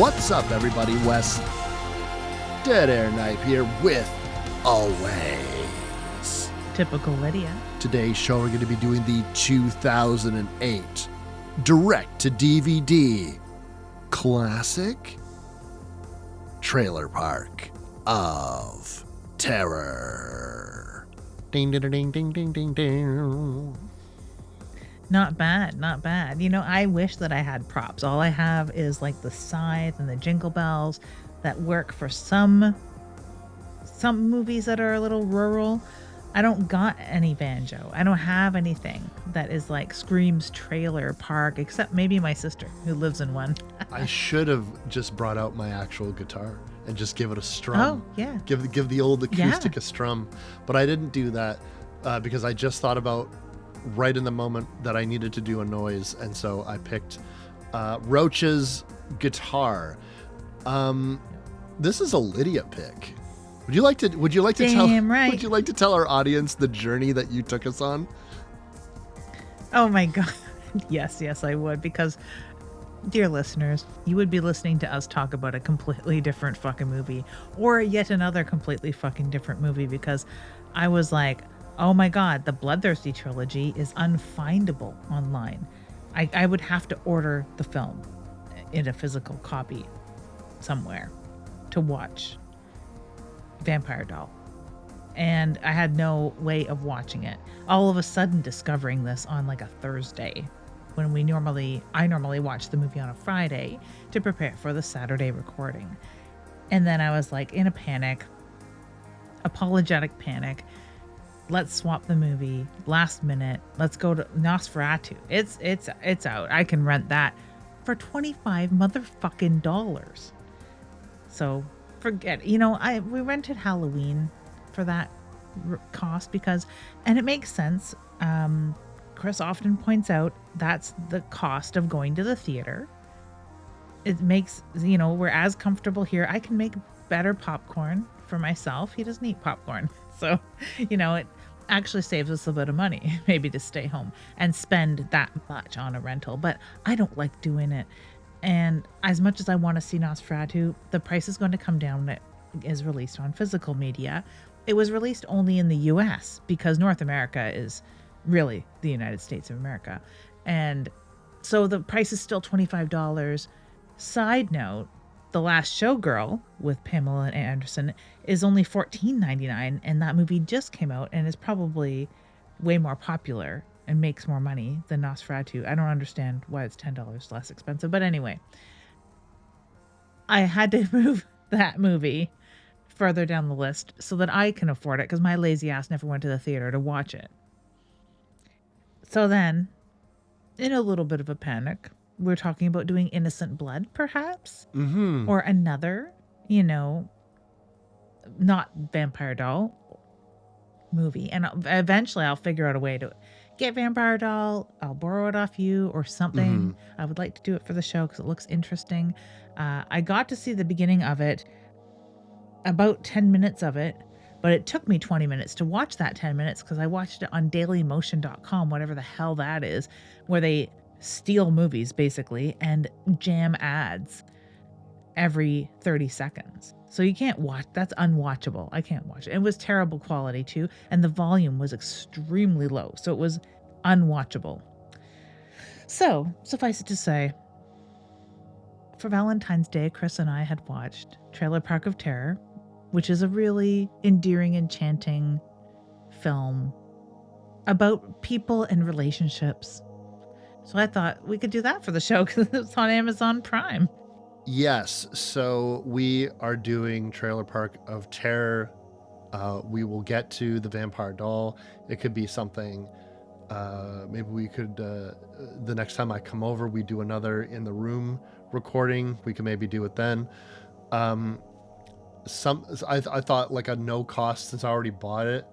What's up, everybody? Wes Dead Air Knife here with Always. Typical Lydia. Today's show, we're going to be doing the 2008 direct-to-DVD classic Trailer Park of Terror. Ding, ding, ding, ding, ding, ding, ding. Not bad, not bad. You know, I wish that I had props. All I have is like the scythe and the jingle bells that work for some movies that are a little rural. I don't got any banjo. I don't have anything that is like screams trailer park, except maybe my sister who lives in one. I should have just brought out my actual guitar and just give it a strum. Oh, yeah. Give the old acoustic a strum. But I didn't do that because I just thought about right in the moment that I needed to do a noise, and so I picked Roach's guitar. This is a Lydia pick. Would you like to tell our audience the journey that you took us on? Oh my God. Yes, I would, because dear listeners, you would be listening to us talk about a completely different fucking movie, or yet another completely fucking different movie, because I was like, oh my God, the Bloodthirsty trilogy is unfindable online. I would have to order the film in a physical copy somewhere to watch Vampire Doll. And I had no way of watching it. All of a sudden discovering this on like a Thursday, when I normally watch the movie on a Friday to prepare for the Saturday recording. And then I was like in a panic, apologetic panic. Let's swap the movie last minute. Let's go to Nosferatu. It's out. I can rent that for $25 motherfucking dollars. So forget. You know, we rented Halloween for that cost and it makes sense. Chris often points out that's the cost of going to the theater. It makes, you know, we're as comfortable here. I can make better popcorn for myself. He doesn't eat popcorn. So, you know, it actually saves us a bit of money, maybe, to stay home and spend that much on a rental. But I don't like doing it. And as much as I want to see Nosferatu, the price is going to come down when it is released on physical media. It was released only in the US because North America is really the United States of America. And so the price is still $25. Side note, The Last Showgirl with Pamela Anderson is only $14.99, and that movie just came out and is probably way more popular and makes more money than Nosferatu. I don't understand why it's $10 less expensive, but anyway, I had to move that movie further down the list so that I can afford it, because my lazy ass never went to the theater to watch it. So then, in a little bit of a panic, we're talking about doing Innocent Blood, perhaps? Mm-hmm. Or another, you know, not Vampire Doll movie. And eventually I'll figure out a way to get Vampire Doll. I'll borrow it off you or something. Mm-hmm. I would like to do it for the show because it looks interesting. I got to see the beginning of it, about 10 minutes of it, but it took me 20 minutes to watch that 10 minutes because I watched it on dailymotion.com, whatever the hell that is, where they steal movies basically and jam ads every 30 seconds. So you can't watch. That's unwatchable. I can't watch it. It was terrible quality too, and the volume was extremely low, so it was unwatchable. So suffice it to say, for Valentine's Day, Chris and I had watched Trailer Park of Terror, which is a really endearing, enchanting film about people and relationships. So I thought we could do that for the show because it's on Amazon Prime. Yes, so we are doing Trailer Park of Terror. We will get to the Vampire Doll. It could be something, maybe we could, the next time I come over, we do another in the room recording. We can maybe do it then. I thought like a no cost, since I already bought it,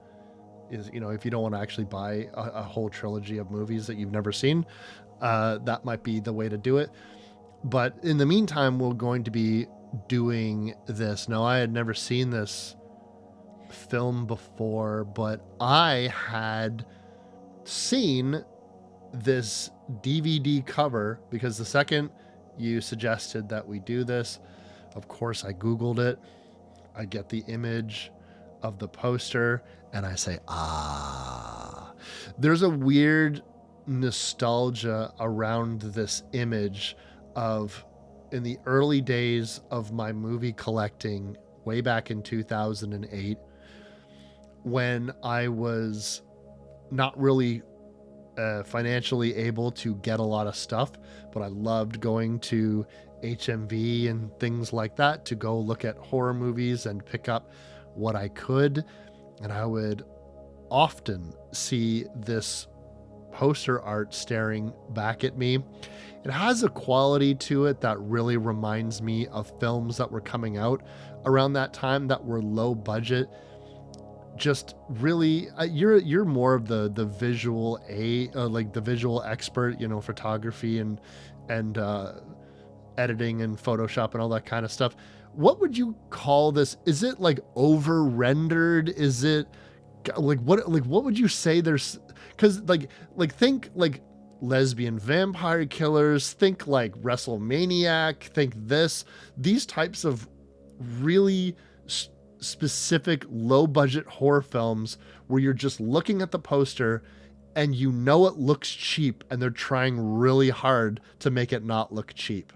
is, you know, if you don't want to actually buy a whole trilogy of movies that you've never seen, that might be the way to do it. But in the meantime, we're going to be doing this. Now, I had never seen this film before, but I had seen this DVD cover because the second you suggested that we do this. Of course, I Googled it. I get the image of the poster and I say, ah. There's a weird nostalgia around this image of in the early days of my movie collecting way back in 2008 when I was not really financially able to get a lot of stuff, but I loved going to HMV and things like that to go look at horror movies and pick up what I could. And I would often see this poster art staring back at me. It has a quality to it that really reminds me of films that were coming out around that time that were low budget. Just really, you're more of the visual like the visual expert, photography and editing and Photoshop and all that kind of stuff. What would you call this? Is it like over rendered? Is it what would you say there's, because think like lesbian vampire killers, think like WrestleManiac, think these types of really specific low budget horror films where you're just looking at the poster and you know it looks cheap and they're trying really hard to make it not look cheap.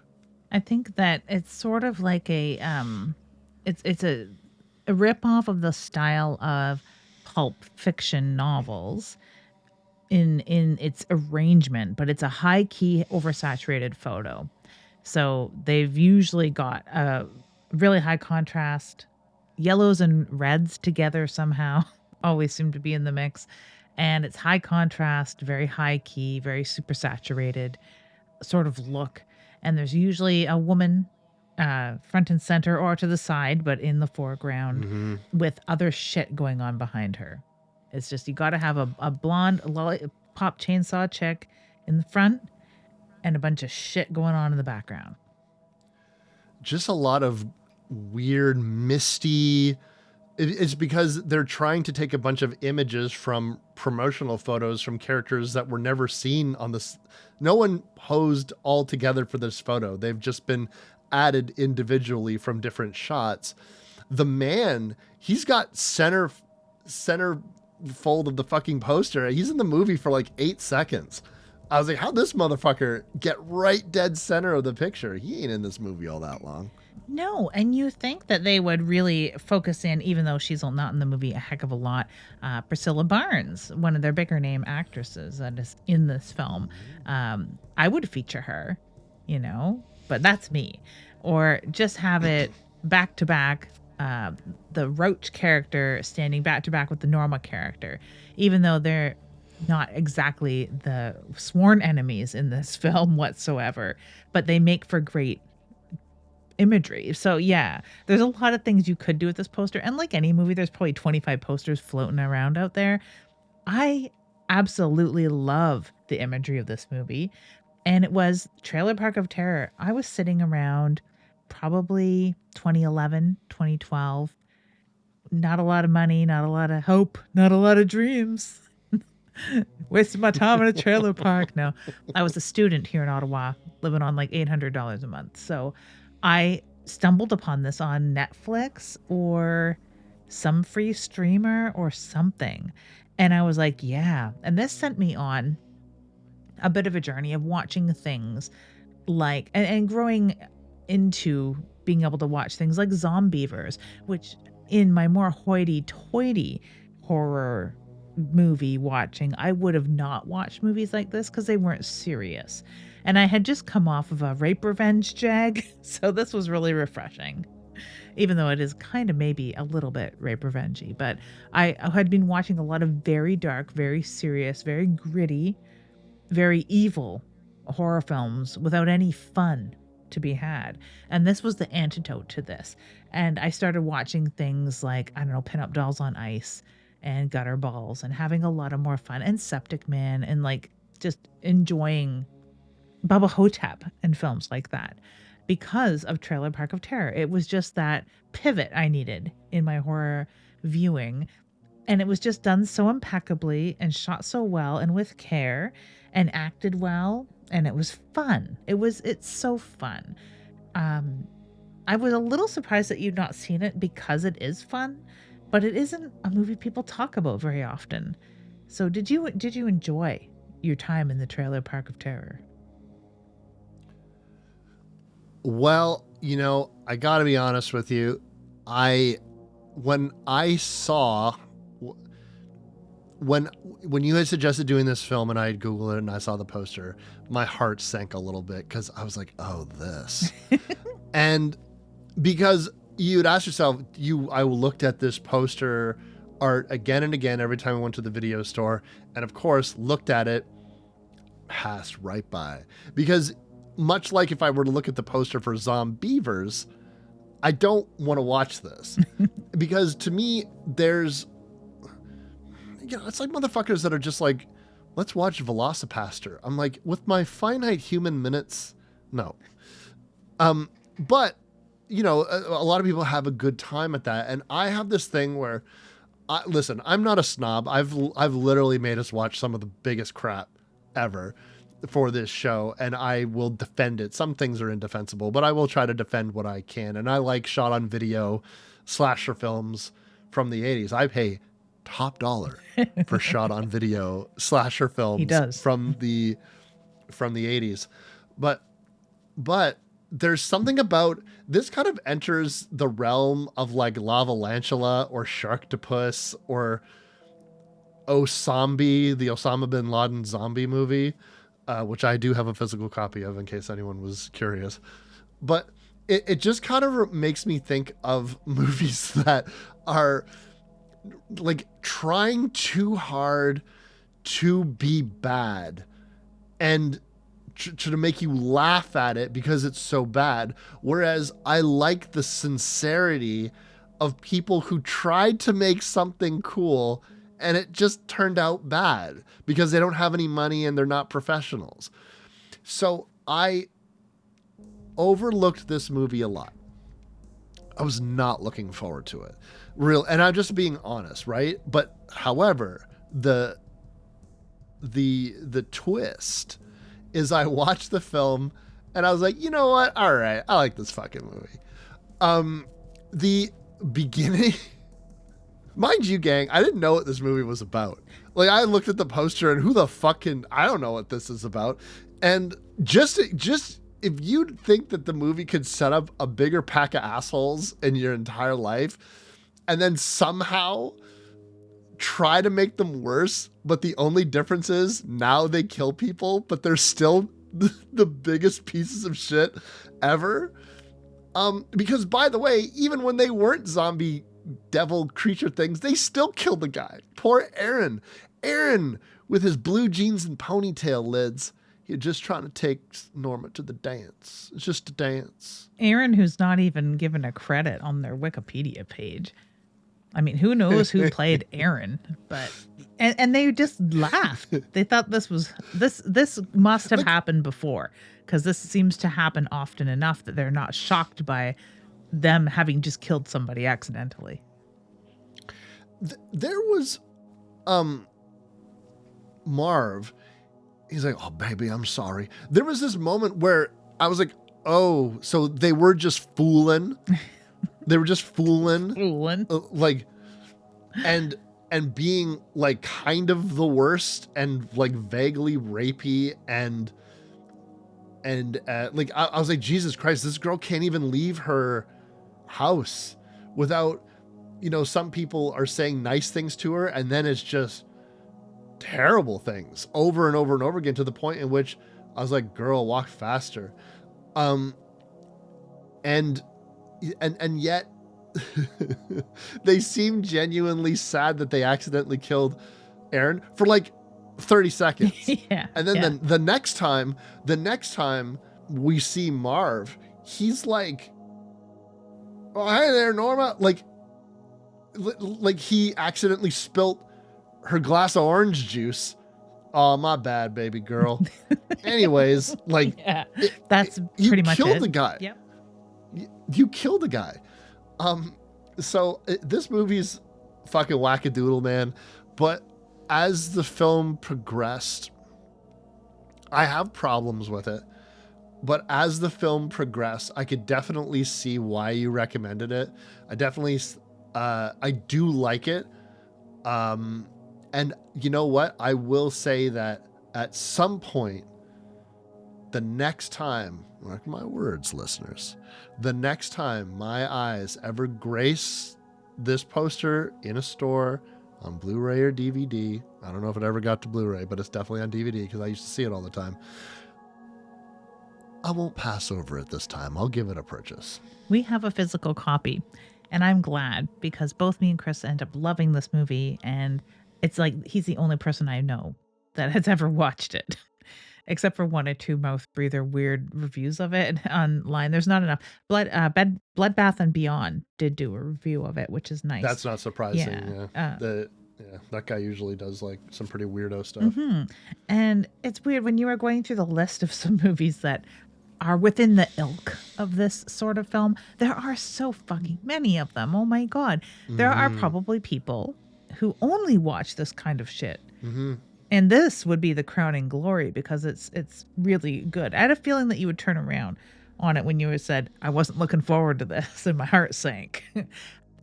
I think that it's sort of like it's a rip off of the style of pulp fiction novels in its arrangement, but it's a high key oversaturated photo. So they've usually got a really high contrast, yellows and reds together somehow always seem to be in the mix. And it's high contrast, very high key, very super saturated sort of look. And there's usually a woman front and center or to the side, but in the foreground with other shit going on behind her. It's just you got to have a blonde lollipop chainsaw chick in the front and a bunch of shit going on in the background. Just a lot of weird, misty. It's because they're trying to take a bunch of images from promotional photos from characters that were never seen on this. No one posed all together for this photo. They've just been added individually from different shots. The man, he's got center fold of the fucking poster. He's in the movie for like 8 seconds. I was like, how'd this motherfucker get right dead center of the picture? He ain't in this movie all that long. No, and you think that they would really focus in, even though she's not in the movie a heck of a lot, Priscilla Barnes, one of their bigger name actresses that is in this film. I would feature her, but that's me. Or just have it back to back, the Roach character standing back to back with the Norma character, even though they're not exactly the sworn enemies in this film whatsoever, but they make for great imagery. So yeah, there's a lot of things you could do with this poster. And like any movie, there's probably 25 posters floating around out there. I absolutely love the imagery of this movie. And it was Trailer Park of Terror. I was sitting around probably 2011, 2012. Not a lot of money, not a lot of hope, not a lot of dreams. Wasting my time in a trailer park. No, I was a student here in Ottawa, living on like $800 a month. So I stumbled upon this on Netflix or some free streamer or something. And I was like, yeah. And this sent me on a bit of a journey of watching things like, and growing into being able to watch things like Zombievers, which in my more hoity-toity horror movie watching, I would have not watched movies like this because they weren't serious. And I had just come off of a rape revenge jag, so this was really refreshing. Even though it is kind of maybe a little bit rape revenge-y. But I had been watching a lot of very dark, very serious, very gritty, very evil horror films without any fun to be had. And this was the antidote to this. And I started watching things like, I don't know, Pin Up Dolls on Ice and Gutter Balls and having a lot of more fun, and Septic Man, and like just enjoying Bubba Hotep and films like that because of Trailer Park of Terror. It was just that pivot I needed in my horror viewing. And it was just done so impeccably and shot so well and with care and acted well. and it was fun. It's so fun. I was a little surprised that you've not seen it because it is fun, but it isn't a movie people talk about very often. So did you enjoy your time in the Trailer Park of Terror? Well, I got to be honest with you. I when I saw when you had suggested doing this film and I had Googled it and I saw the poster, my heart sank a little bit because I was like, oh, this. And because you'd ask yourself, I looked at this poster art again and again every time I went to the video store, and of course looked at it, passed right by. Because much like if I were to look at the poster for Zombievers, I don't want to watch this. Because to me, it's like motherfuckers that are just like, let's watch Velocipaster. I'm like, with my finite human minutes, no. But a lot of people have a good time at that, and I have this thing where, listen, I'm not a snob. I've literally made us watch some of the biggest crap ever for this show, and I will defend it. Some things are indefensible, but I will try to defend what I can. And I like shot on video slasher films from the 80s. I pay top dollar for shot on video slasher films He does. from the 80s. But there's something about this kind of enters the realm of like Lavalantula or Sharktopus or Zombie, the Osama bin Laden zombie movie, which I do have a physical copy of in case anyone was curious. But it just kind of makes me think of movies that are like trying too hard to be bad and to make you laugh at it because it's so bad. Whereas I like the sincerity of people who tried to make something cool and it just turned out bad because they don't have any money and they're not professionals. So I overlooked this movie a lot. I was not looking forward to it. And I'm just being honest, right? But however, the twist is I watched the film and I was like, you know what? All right, I like this fucking movie. The beginning, mind you, gang, I didn't know what this movie was about. Like, I looked at the poster and who the fuck I don't know what this is about. And just if you think that the movie could set up a bigger pack of assholes in your entire life and then somehow try to make them worse, but the only difference is now they kill people, but they're still the biggest pieces of shit ever. Because by the way, even when they weren't zombie devil creature things, they still killed the guy. Poor Aaron with his blue jeans and ponytail lids. You're just trying to take Norma to the dance. It's just a dance. Aaron, who's not even given a credit on their Wikipedia page. I mean, who knows who played Aaron? But and they just laughed. They thought this must have happened before, because this seems to happen often enough that they're not shocked by them having just killed somebody accidentally. There was Marv. He's like, oh, baby, I'm sorry. There was this moment where I was like, oh, so they were just fooling. They were just fooling. Like, and being like kind of the worst and like vaguely rapey and like, I was like, Jesus Christ, this girl can't even leave her house without, some people are saying nice things to her. And then it's just terrible things over and over and over again, to the point in which I was like, girl, walk faster. And yet they seem genuinely sad that they accidentally killed Aaron for like 30 seconds. Yeah. And then the next time we see Marv, he's like, oh, hey there, Norma. Like he accidentally spilt her glass of orange juice. Oh, my bad, baby girl. Anyways, like, yeah, that's pretty much it. You killed the guy. Yep. You killed the guy. So this movie's fucking wackadoodle, man. But as the film progressed, I have problems with it, but as the film progressed, I could definitely see why you recommended it. I definitely, I do like it. And you know what? I will say that at some point, the next time, mark my words, listeners, the next time my eyes ever grace this poster in a store on Blu-ray or DVD, I don't know if it ever got to Blu-ray, but it's definitely on DVD because I used to see it all the time. I won't pass over it this time. I'll give it a purchase. We have a physical copy, and I'm glad because both me and Chris end up loving this movie, and it's like he's the only person I know that has ever watched it. Except for one or two mouth breather weird reviews of it online. There's not enough. Bloodbath and Beyond did do a review of it, which is nice. That's not surprising. Yeah. Yeah. That guy usually does like some pretty weirdo stuff. And it's weird when you were going through the list of some movies that are within the ilk of this sort of film. There are so fucking many of them. Oh my God. There are probably people who only watch this kind of shit. And this would be the crowning glory because it's really good. I had a feeling that you would turn around on it when you said, I wasn't looking forward to this, and my heart sank.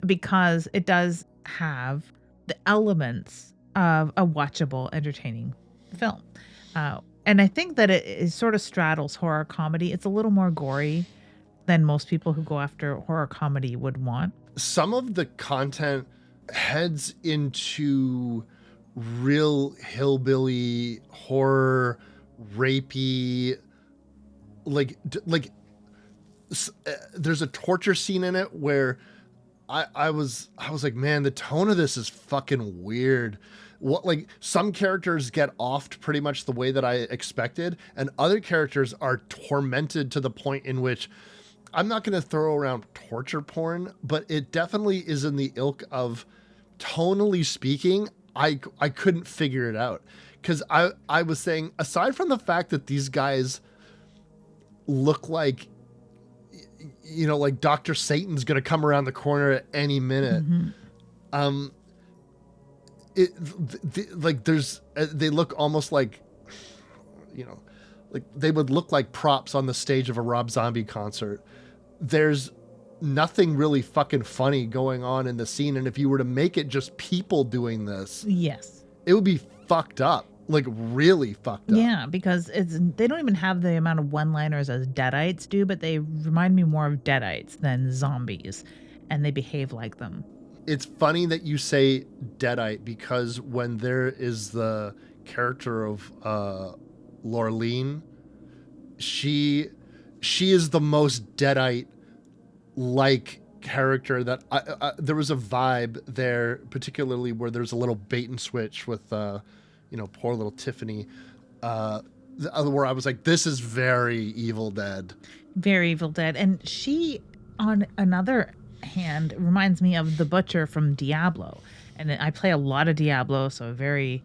Because it does have the elements of a watchable, entertaining film. And I think that it sort of straddles horror comedy. It's a little more gory than most people who go after horror comedy would want. Some of the content heads into real hillbilly horror, rapey, there's a torture scene in it where I was like, man, the tone of this is fucking weird. What, like, some characters get offed pretty much the way that I expected, and other characters are tormented to the point in which I'm not going to throw around torture porn, but it definitely is in the ilk of, tonally speaking, I couldn't figure it out. Because I was saying, aside from the fact that these guys look like, you know, like Dr. Satan's going to come around the corner at any minute. They look almost like, you know, like they would look like props on the stage of a Rob Zombie concert. There's nothing really fucking funny going on in the scene. And if you were to make it just people doing this, yes, it would be fucked up, like really fucked up. Yeah, because they don't even have the amount of one-liners as Deadites do, but they remind me more of Deadites than zombies, and they behave like them. It's funny that you say Deadite, because when there is the character of Lorleen, she is the most Deadite like character that there was a vibe there, particularly where there's a little bait and switch with you know, poor little Tiffany, where I was like, this is very Evil Dead. Very Evil Dead. And she, on another hand, reminds me of the Butcher from Diablo. And I play a lot of Diablo, so I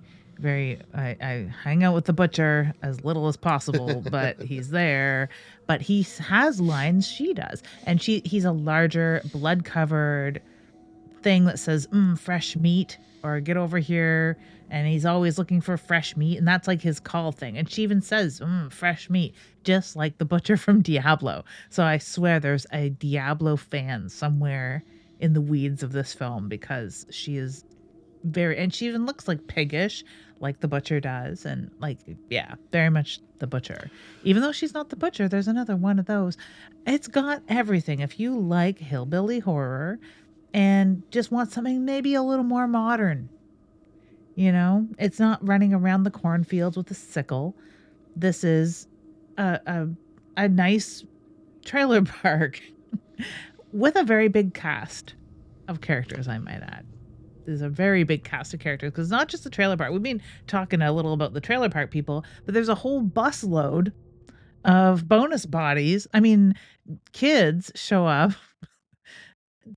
hang out with the Butcher as little as possible, but he's there. But he has lines she does. And he's a larger, blood-covered thing that says, fresh meat, or get over here. And he's always looking for fresh meat, and that's like his call thing. And she even says, fresh meat, just like the Butcher from Diablo. So I swear there's a Diablo fan somewhere in the weeds of this film, because she is and she even looks like piggish, like the Butcher does. And like, yeah, very much the Butcher. Even though she's not the Butcher, there's another one of those. It's got everything. If you like hillbilly horror and just want something maybe a little more modern, you know, it's not running around the cornfields with a sickle. This is a nice trailer park with a very big cast of characters, I might add. There's a very big cast of characters, because it's not just the trailer park. We've been talking a little about the trailer park people, but there's a whole busload of bonus bodies. I mean, kids show up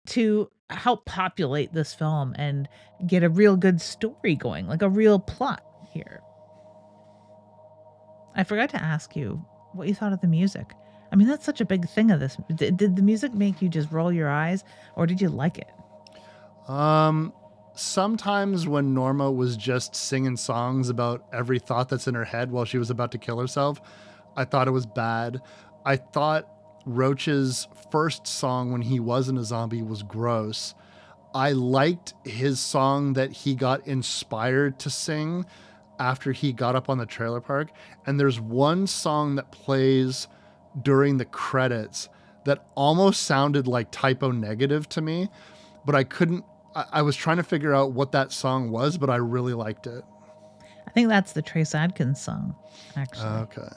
to help populate this film and get a real good story going, like a real plot here. I forgot to ask you what you thought of the music. I mean, that's such a big thing of this. Did the music make you just roll your eyes, or did you like it? sometimes when Norma was just singing songs about every thought that's in her head while she was about to kill herself, I thought it was bad. I thought Roach's first song when he wasn't a zombie was gross. I liked his song that he got inspired to sing after he got up on the trailer park. And there's one song that plays during the credits that almost sounded like Typo Negative to me, but I couldn't. I was trying to figure out what that song was, but I really liked it. I think that's the Trace Adkins song, actually. Okay.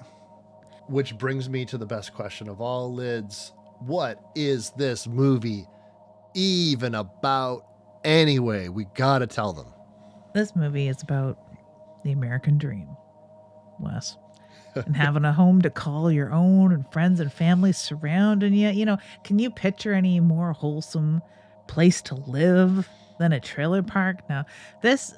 Which brings me to the best question of all, Lids. What is this movie even about anyway? We gotta tell them. This movie is about the American dream, Wes. And having a home to call your own and friends and family surrounding you. You know, can you picture any more wholesome place to live than a trailer park? Now, this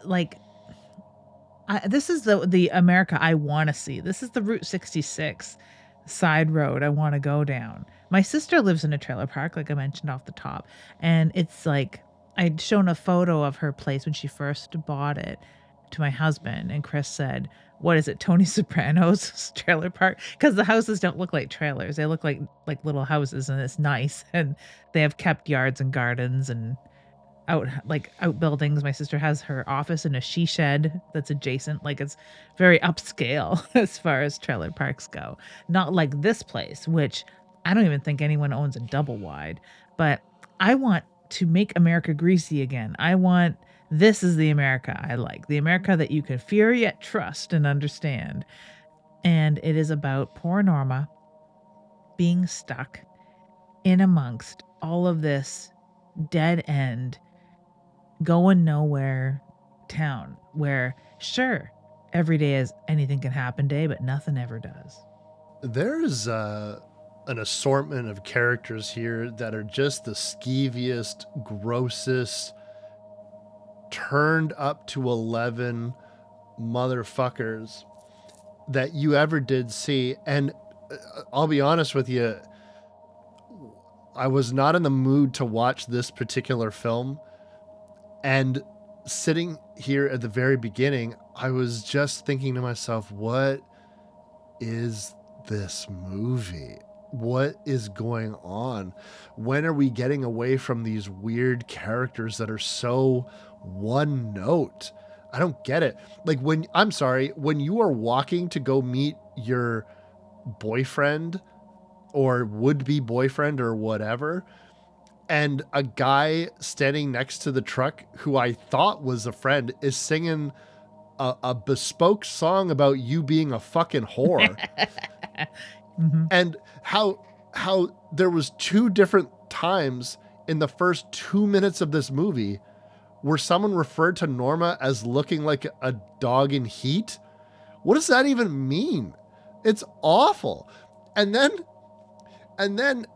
this is the America I want to see. This is the Route 66 side road I want to go down. My sister lives in a trailer park, like I mentioned off the top, and it's like I'd shown a photo of her place when she first bought it to my husband, and Chris said, "What is it, Tony Soprano's trailer park?" Because the houses don't look like trailers; they look like little houses, and it's nice, and they have kept yards and gardens and outbuildings. My sister has her office in a she shed that's adjacent. Like it's very upscale as far as trailer parks go. Not like this place, which I don't even think anyone owns a double wide. But I want to make America greasy again. This is the America I like. The America that you can fear yet trust and understand. And it is about poor Norma being stuck in amongst all of this dead end, going nowhere town where, sure, every day is anything can happen day, but nothing ever does. There's an assortment of characters here that are just the skeeviest, grossest, turned up to 11 motherfuckers that you ever did see. And I'll be honest with you, I was not in the mood to watch this particular film. And sitting here at the very beginning, I was just thinking to myself, what is this movie? What is going on? When are we getting away from these weird characters that are so one note? I don't get it. Like when you are walking to go meet your boyfriend or would-be boyfriend or whatever, and a guy standing next to the truck who I thought was a friend is singing a bespoke song about you being a fucking whore. Mm-hmm. And how there was two different times in the first 2 minutes of this movie where someone referred to Norma as looking like a dog in heat. What does that even mean? It's awful. And then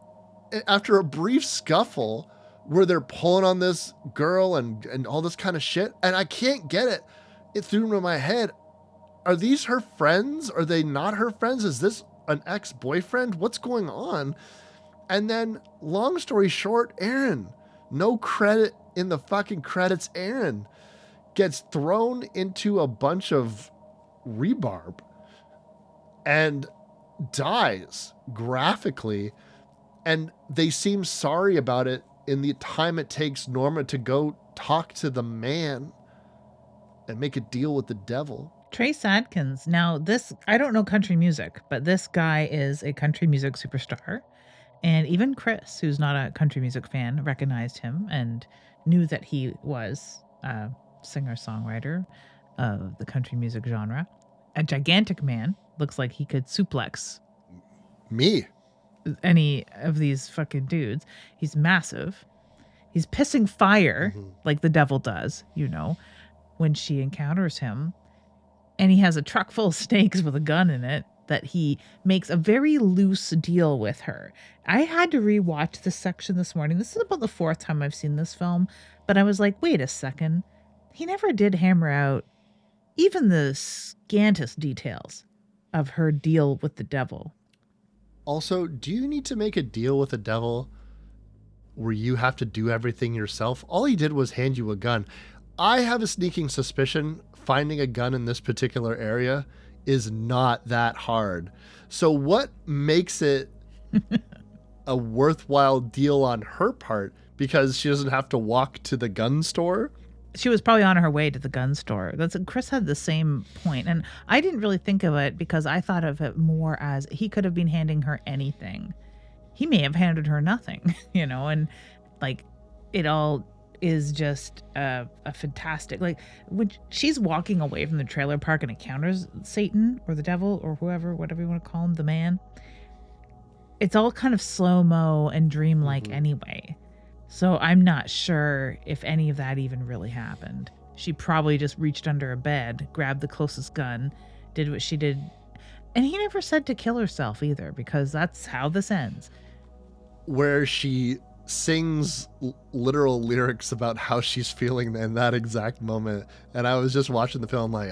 after a brief scuffle where they're pulling on this girl and all this kind of shit, and I can't get it through into my head. Are these her friends? Are they not her friends? Is this an ex-boyfriend? What's going on? And then, long story short, Aaron, no credit in the fucking credits, Aaron gets thrown into a bunch of rebarb and dies graphically. And they seem sorry about it in the time it takes Norma to go talk to the man and make a deal with the devil. Trace Adkins. Now, I don't know country music, but this guy is a country music superstar. And even Chris, who's not a country music fan, recognized him and knew that he was a singer-songwriter of the country music genre. A gigantic man. Looks like he could suplex me. Any of these fucking dudes. He's massive. He's pissing fire like the devil does, when she encounters him. And he has a truck full of snakes with a gun in it that he makes a very loose deal with her. I had to rewatch this section this morning. This is about the fourth time I've seen this film, but I was like, wait a second. He never did hammer out even the scantest details of her deal with the devil. Also, do you need to make a deal with the devil where you have to do everything yourself? All he did was hand you a gun. I have a sneaking suspicion finding a gun in this particular area is not that hard. So what makes it a worthwhile deal on her part? Because she doesn't have to walk to the gun store? She was probably on her way to the gun store. That's Chris had the same point, and I didn't really think of it because I thought of it more as he could have been handing her anything. He may have handed her nothing, and like it all is just a fantastic, like when she's walking away from the trailer park and encounters Satan or the devil or whoever, whatever you want to call him, the man. It's all kind of slow-mo and dreamlike anyway. So I'm not sure if any of that even really happened. She probably just reached under a bed, grabbed the closest gun, did what she did. And he never said to kill herself either, because that's how this ends. Where she sings literal lyrics about how she's feeling in that exact moment. And I was just watching the film like,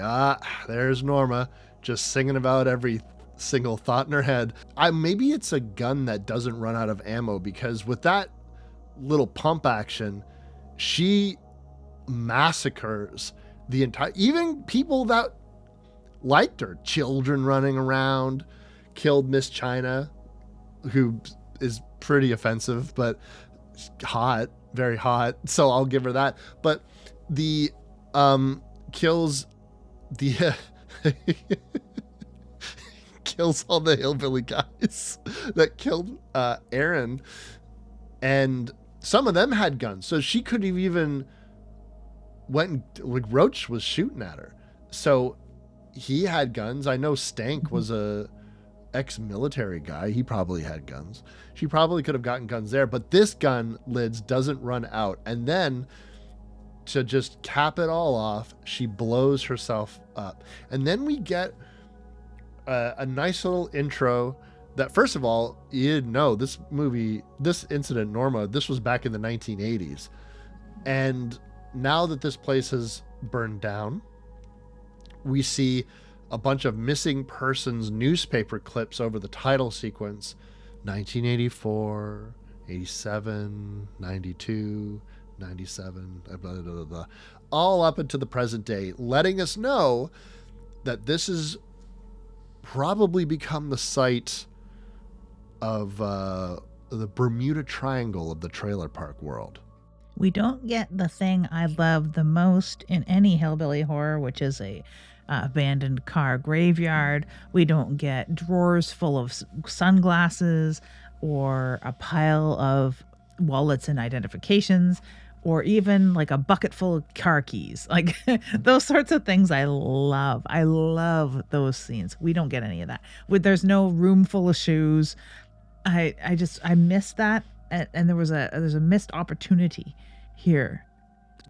there's Norma just singing about every single thought in her head. Maybe it's a gun that doesn't run out of ammo, because with that little pump action, she massacres the entire, even people that liked her, children running around, killed Miss China, who is pretty offensive, but hot, very hot. So I'll give her that. But the kills the kills all the hillbilly guys that killed Aaron, and some of them had guns, so she could have even went like Roach was shooting at her, so he had guns. I know Stank was a ex-military guy. He probably had guns. She probably could have gotten guns there, but this gun, Lids, doesn't run out. And then to just cap it all off, she blows herself up. And then we get a nice little intro that, first of all, you didn't know this movie, this incident, Norma, this was back in the 1980s. And now that this place has burned down, we see a bunch of missing persons newspaper clips over the title sequence: 1984, 87, 92, 97, blah, blah, blah, blah, all up into the present day, letting us know that this has probably become the site of the Bermuda Triangle of the trailer park world. We don't get the thing I love the most in any hillbilly horror, which is a abandoned car graveyard. We don't get drawers full of sunglasses or a pile of wallets and identifications, or even like a bucket full of car keys. Like those sorts of things I love. I love those scenes. We don't get any of that. There's no room full of shoes. I miss that. And there's a missed opportunity here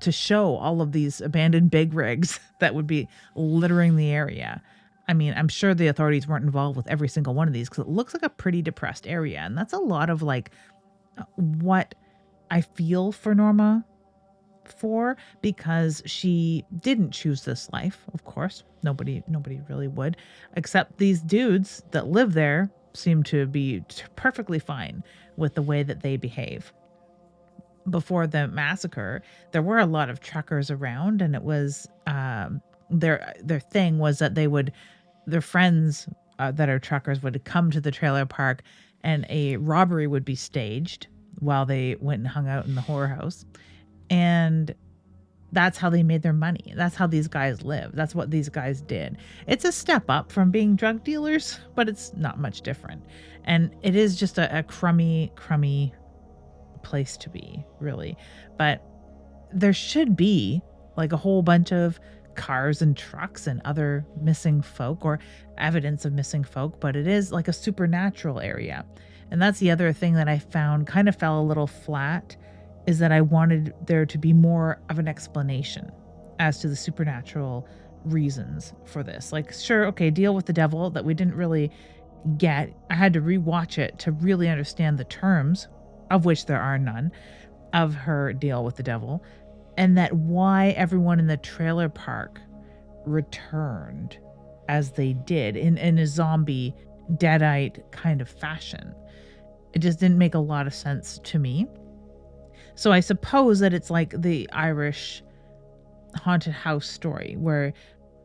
to show all of these abandoned big rigs that would be littering the area. I mean, I'm sure the authorities weren't involved with every single one of these, because it looks like a pretty depressed area. And that's a lot of like what I feel for Norma for, because she didn't choose this life. Of course, nobody really would, except these dudes that live there seem to be perfectly fine with the way that they behave. Before the massacre, there were a lot of truckers around, and it was their thing was that their friends that are truckers would come to the trailer park, and a robbery would be staged while they went and hung out in the whorehouse. And that's how they made their money. That's how these guys live. That's what these guys did. It's a step up from being drug dealers, but it's not much different. And it is just a crummy place to be, really. But there should be like a whole bunch of cars and trucks and other missing folk, or evidence of missing folk, but it is like a supernatural area. And that's the other thing that I found kind of fell a little flat, is that I wanted there to be more of an explanation as to the supernatural reasons for this. Like, sure, okay, deal with the devil, that we didn't really get. I had to rewatch it to really understand the terms, of which there are none, of her deal with the devil, and that why everyone in the trailer park returned as they did in a zombie, deadite kind of fashion. It just didn't make a lot of sense to me. So I suppose that it's like the Irish haunted house story where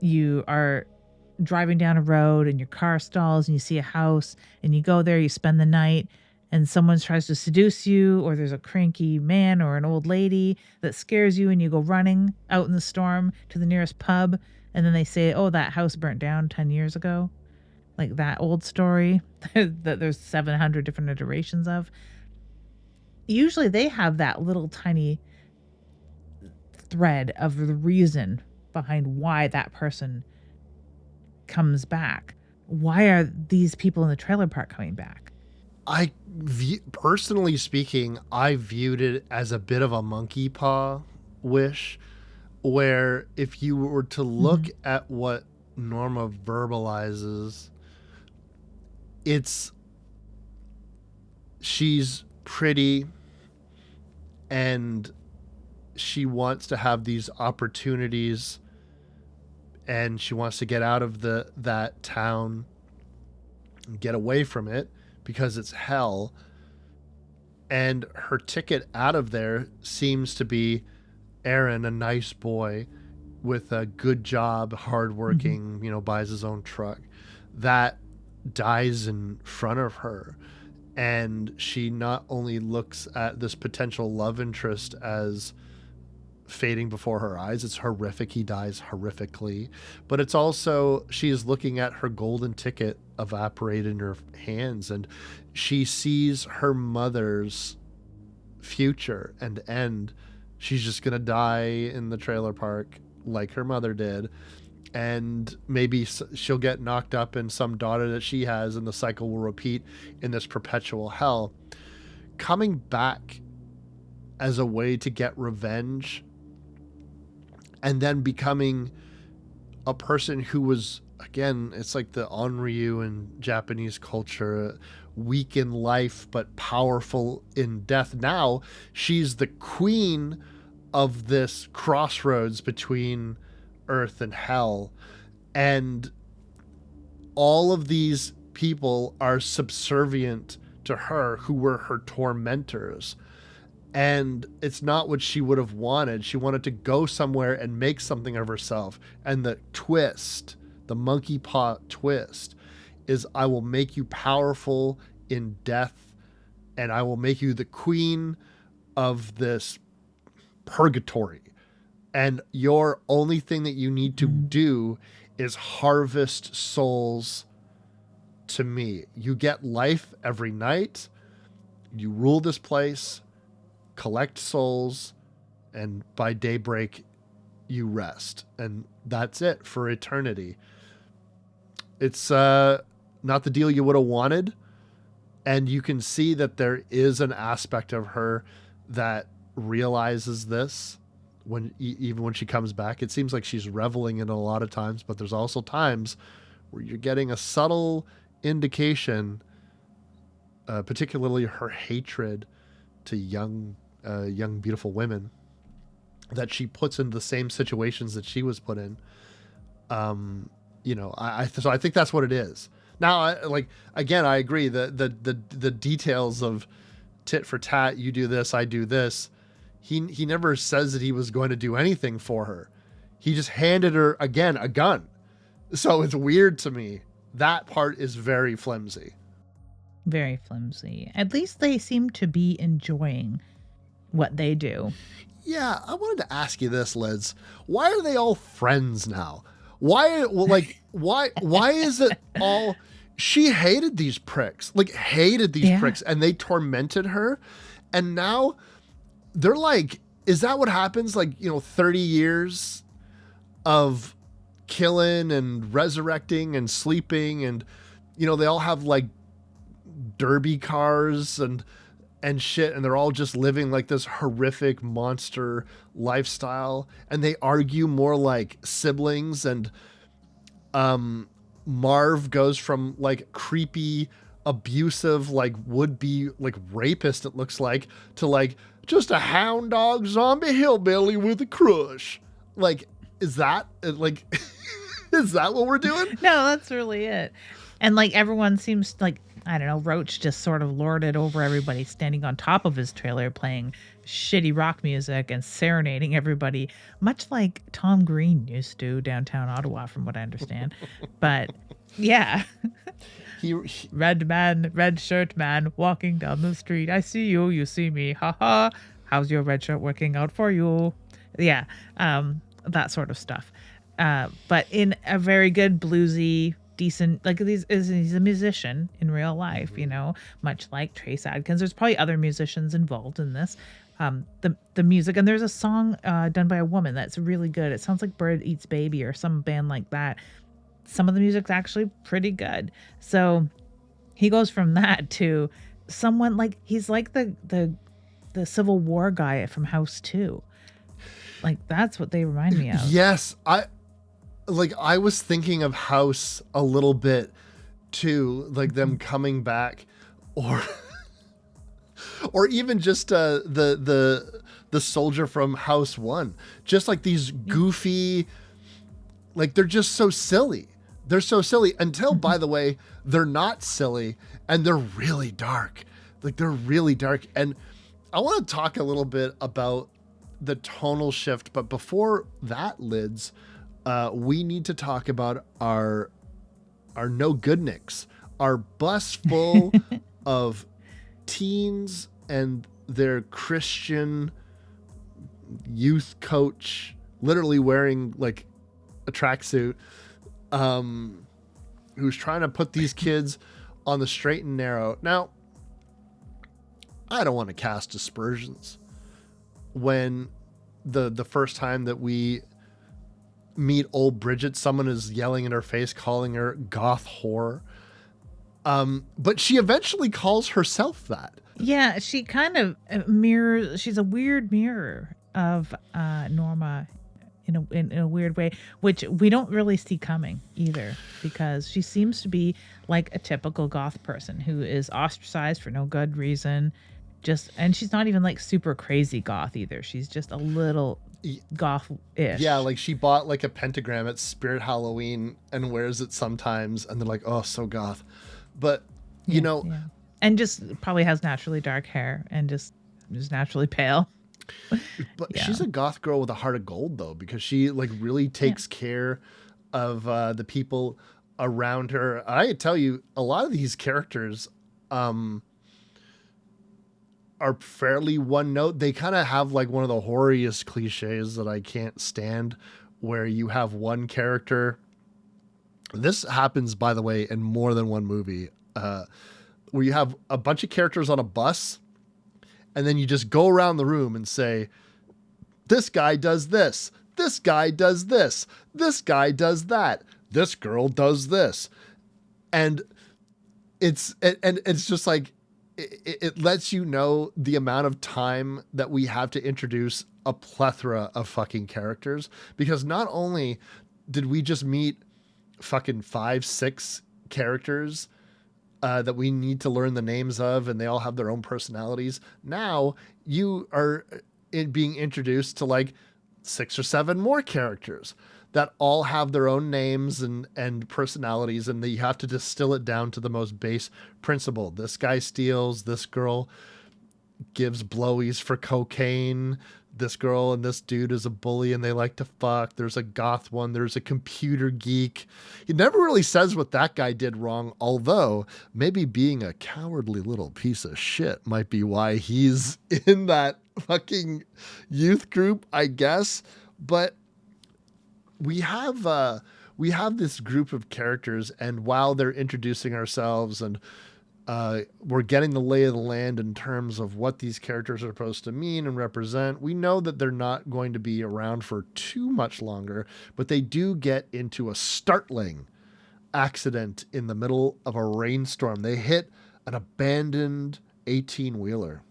you are driving down a road and your car stalls and you see a house and you go there, you spend the night, and someone tries to seduce you, or there's a cranky man or an old lady that scares you and you go running out in the storm to the nearest pub, and then they say, oh, that house burnt down 10 years ago. Like that old story that there's 700 different iterations of. Usually they have that little tiny thread of the reason behind why that person comes back. Why are these people in the trailer park coming back? Personally speaking, I viewed it as a bit of a monkey paw wish, where if you were to look at what Norma verbalizes, she's pretty and she wants to have these opportunities and she wants to get out of that town and get away from it because it's hell. And her ticket out of there seems to be Aaron, a nice boy with a good job, hardworking, buys his own truck, that dies in front of her. And she not only looks at this potential love interest as fading before her eyes, it's horrific, he dies horrifically, but it's also she is looking at her golden ticket evaporate in her hands, and she sees her mother's future and end. She's just gonna die in the trailer park like her mother did, and maybe she'll get knocked up in some daughter that she has, and the cycle will repeat in this perpetual hell. Coming back as a way to get revenge, and then becoming a person who was, again, it's like the Onryu in Japanese culture, weak in life but powerful in death. Now she's the queen of this crossroads between earth and hell, and all of these people are subservient to her, who were her tormentors. And it's not what she would have wanted. She wanted to go somewhere and make something of herself. And the twist, the monkey paw twist, is I will make you powerful in death, and I will make you the queen of this purgatory. And your only thing that you need to do is harvest souls to me. You get life every night. You rule this place, collect souls, and by daybreak you rest, and that's it for eternity. It's not the deal you would have wanted, and you can see that there is an aspect of her that realizes this even when she comes back. It seems like she's reveling in it a lot of times, but there's also times where you're getting a subtle indication, particularly her hatred to young beautiful women, that she puts into the same situations that she was put in. So I think that's what it is. Now, I agree that the details of tit for tat, you do this, I do this. He never says that he was going to do anything for her. He just handed her, again, a gun. So it's weird to me. That part is very flimsy. Very flimsy. At least they seem to be enjoying what they do. Yeah, I wanted to ask you this, Liz. Why are they all friends now? Why is it all... She hated these pricks, pricks, and they tormented her. And now they're like, is that what happens? 30 years of killing and resurrecting and sleeping, and, they all have derby cars and shit, and they're all just living like this horrific monster lifestyle, and they argue more like siblings, and Marv goes from creepy, abusive, would-be rapist, it looks like, to just a hound dog zombie hillbilly with a crush. Is that is that what we're doing? No, that's really it. And everyone seems I don't know, Roach just sort of lorded over everybody, standing on top of his trailer playing shitty rock music and serenading everybody, much like Tom Green used to downtown Ottawa, from what I understand. But yeah, He red man, red shirt man walking down the street. I see you, you see me. Ha ha. How's your red shirt working out for you? Yeah, that sort of stuff. But in a very good bluesy, decent, like he's a musician in real life, you know, much like Trace Adkins. There's probably other musicians involved in this. The music, and there's a song done by a woman that's really good. It sounds like Bird Eats Baby or some band like that. Some of the music's actually pretty good. So he goes from that to someone like he's like the Civil War guy from House 2. Like that's what they remind me of. yes, I was thinking of House a little bit too, like them coming back, or or even just the soldier from House 1, just like these goofy, like they're just so silly. They're so silly until, by the way, they're not silly and they're really dark. Like they're really dark. And I want to talk a little bit about the tonal shift, but before that, Lids, we need to talk about our no good nicks, our bus full of teens and their Christian youth coach, literally wearing like a tracksuit, who's trying to put these kids on the straight and narrow. Now, I don't want to cast aspersions when the first time that we meet old Bridget, someone is yelling in her face, calling her goth whore. But she eventually calls herself that. Yeah, she kind of mirrors. She's a weird mirror of Norma in a weird way, which we don't really see coming either, because she seems to be like a typical goth person who is ostracized for no good reason. And she's not even like super crazy goth either. She's just a little goth-ish. Yeah, like she bought like a pentagram at Spirit Halloween and wears it sometimes, and they're like, oh, so goth. But you know, yeah. And just probably has naturally dark hair and just is naturally pale. But she's a goth girl with a heart of gold, though, because she like really takes care of the people around her. I tell you, a lot of these characters are fairly one note. They kind of have like one of the hoariest cliches that I can't stand, where you have one character. This happens, by the way, in more than one movie, where you have a bunch of characters on a bus, and then you just go around the room and say, this guy does this, this guy does this, this guy does that, this girl does this. And it's just like, it lets you know the amount of time that we have to introduce a plethora of fucking characters, because not only did we just meet fucking 5-6 characters that we need to learn the names of, and they all have their own personalities. Now you are being introduced to like 6 or 7 more characters that all have their own names and personalities, and you have to distill it down to the most base principle. This guy steals, this girl gives blowies for cocaine, this girl and this dude is a bully and they like to fuck. There's a goth one. There's a computer geek. He never really says what that guy did wrong, although maybe being a cowardly little piece of shit might be why he's in that fucking youth group, I guess. But we have this group of characters, and while they're introducing ourselves and we're getting the lay of the land in terms of what these characters are supposed to mean and represent, we know that they're not going to be around for too much longer, but they do get into a startling accident in the middle of a rainstorm. They hit an abandoned 18-wheeler.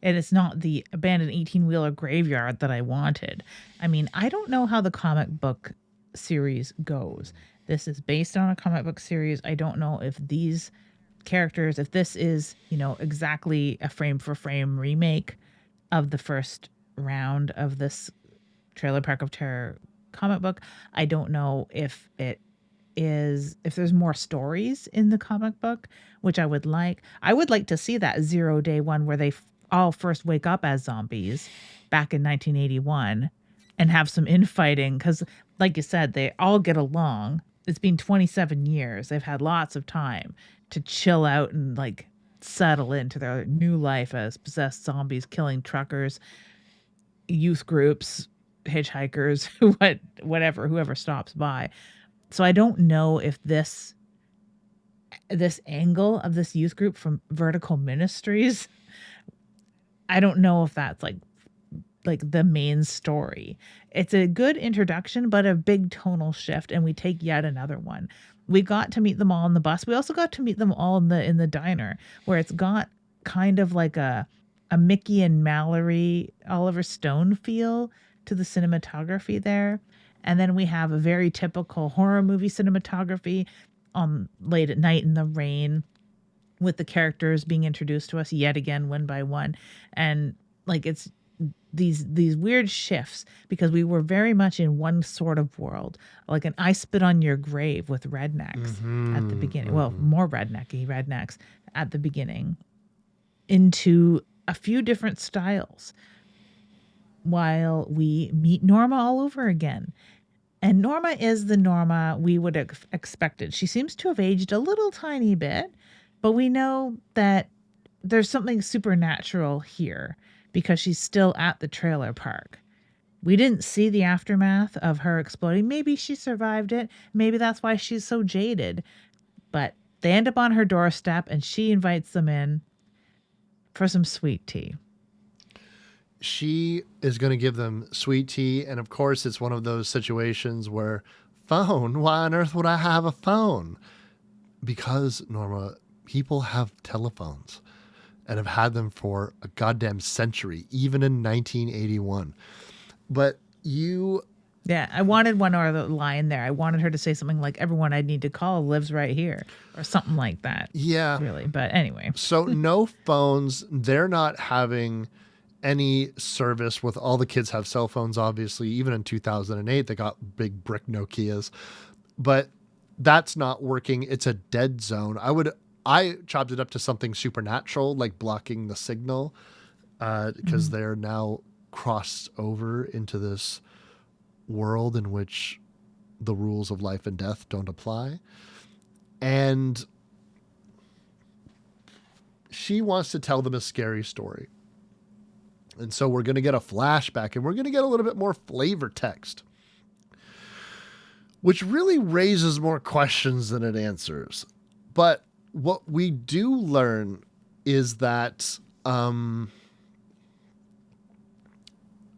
And it's not the abandoned 18-wheeler graveyard that I wanted. I mean, I don't know how the comic book series goes. This is based on a comic book series. I don't know if these characters, if this is, exactly a frame for frame remake of the first round of this Trailer Park of Terror comic book. I don't know if if there's more stories in the comic book, which I would like. I would like to see that 0 day one where they all first wake up as zombies back in 1981 and have some infighting because, like you said, they all get along. It's been 27 years. They've had lots of time to chill out and like settle into their new life as possessed zombies, killing truckers, youth groups, hitchhikers, whoever stops by. So I don't know if this angle of this youth group from Vertical Ministries, I don't know if that's like the main story. It's a good introduction, but a big tonal shift, and we take yet another one. We got to meet them all on the bus. We also got to meet them all in the diner, where it's got kind of like a Mickey and Mallory, Oliver Stone feel to the cinematography there. And then we have a very typical horror movie cinematography on late at night in the rain, with the characters being introduced to us yet again one by one. And like it's these weird shifts because we were very much in one sort of world, like an I Spit on Your Grave with rednecks at the beginning. Well, more rednecks at the beginning, into a few different styles while we meet Norma all over again. And Norma is the Norma we would have expected. She seems to have aged a little tiny bit, but we know that there's something supernatural here because she's still at the trailer park. We didn't see the aftermath of her exploding. Maybe she survived it. Maybe that's why she's so jaded. But they end up on her doorstep and she invites them in for some sweet tea. She is going to give them sweet tea. And of course, it's one of those situations where, phone? Why on earth would I have a phone? Because, Norma, people have telephones and have had them for a goddamn century, even in 1981. But you... Yeah, I wanted one other line there. I wanted her to say something like, everyone I need to call lives right here, or something like that. Yeah. Really, but anyway. So no phones. They're not having any service with all the kids have cell phones, obviously. Even in 2008, they got big brick Nokias. But that's not working. It's a dead zone. I chopped it up to something supernatural, like blocking the signal, because they're now crossed over into this world in which the rules of life and death don't apply. And she wants to tell them a scary story. And so we're going to get a flashback and we're going to get a little bit more flavor text, which really raises more questions than it answers. But what we do learn is that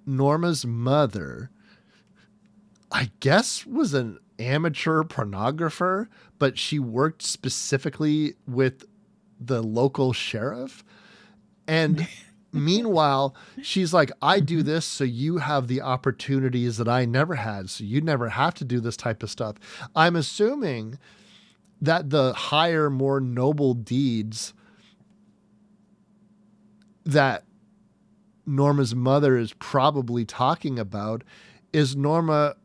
Norma's mother, I guess, was an amateur pornographer, but she worked specifically with the local sheriff. And meanwhile, she's like, I do this so you have the opportunities that I never had, so you never have to do this type of stuff. I'm assuming that the higher, more noble deeds that Norma's mother is probably talking about is Norma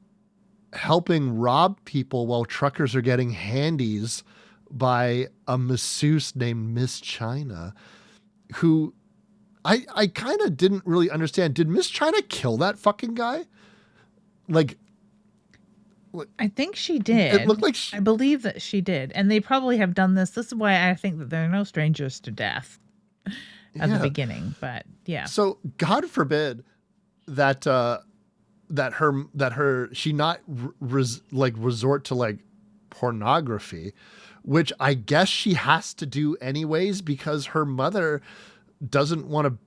helping rob people while truckers are getting handies by a masseuse named Miss China, who I kind of didn't really understand. Did Miss China kill that fucking guy? Like, I think she did. It looked like I believe that she did. And they probably have done this. This is why I think that they're no strangers to death at the beginning. But yeah. So God forbid that she not resort to like pornography, which I guess she has to do anyways because her mother doesn't want to.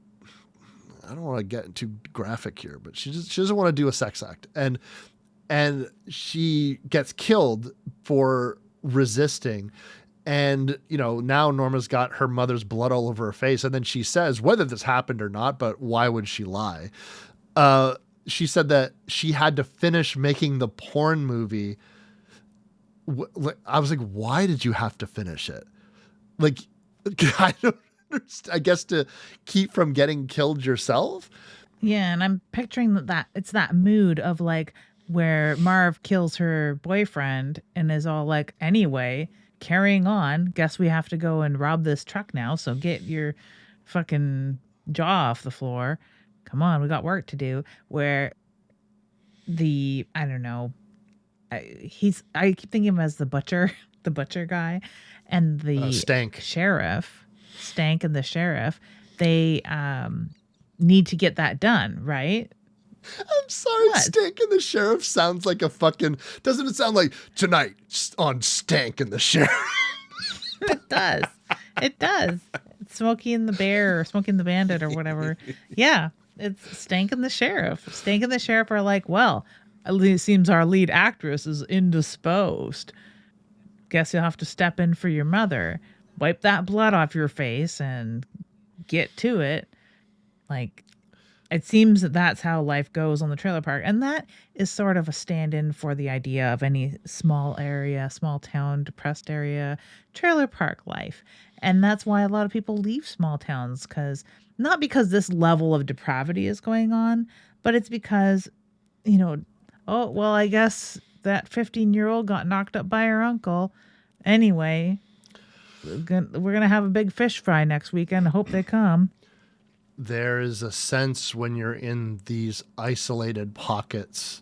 I don't want to get too graphic here, but she doesn't want to do a sex act, and she gets killed for resisting. And, you know, now Norma's got her mother's blood all over her face. And then she says, whether this happened or not, but why would she lie? She said that she had to finish making the porn movie. I was like, why did you have to finish it? Like, I don't understand. I guess to keep from getting killed yourself. Yeah. And I'm picturing that it's that mood of like where Marv kills her boyfriend and is all like, anyway, carrying on. Guess we have to go and rob this truck now. So get your fucking jaw off the floor. Come on, we got work to do. Where I don't know, I keep thinking of him as the butcher, the butcher guy, and the Stank. sheriff, Stank and the sheriff. They need to get that done, right? I'm sorry, What? Stank and the Sheriff sounds like a fucking... Doesn't it sound like tonight on Stank and the Sheriff? It does. It does. Smokey and the Bear or Smokey and the Bandit or whatever. Yeah, it's Stank and the Sheriff. Stank and the Sheriff are like, well, it seems our lead actress is indisposed. Guess you'll have to step in for your mother. Wipe that blood off your face and get to it. Like, it seems that that's how life goes on the trailer park. And that is sort of a stand-in for the idea of any small area, small town, depressed area, trailer park life. And that's why a lot of people leave small towns, not because this level of depravity is going on, but it's because, oh, well, I guess that 15-year-old got knocked up by her uncle. Anyway, we're going to have a big fish fry next weekend. I hope they come. There is a sense when you're in these isolated pockets,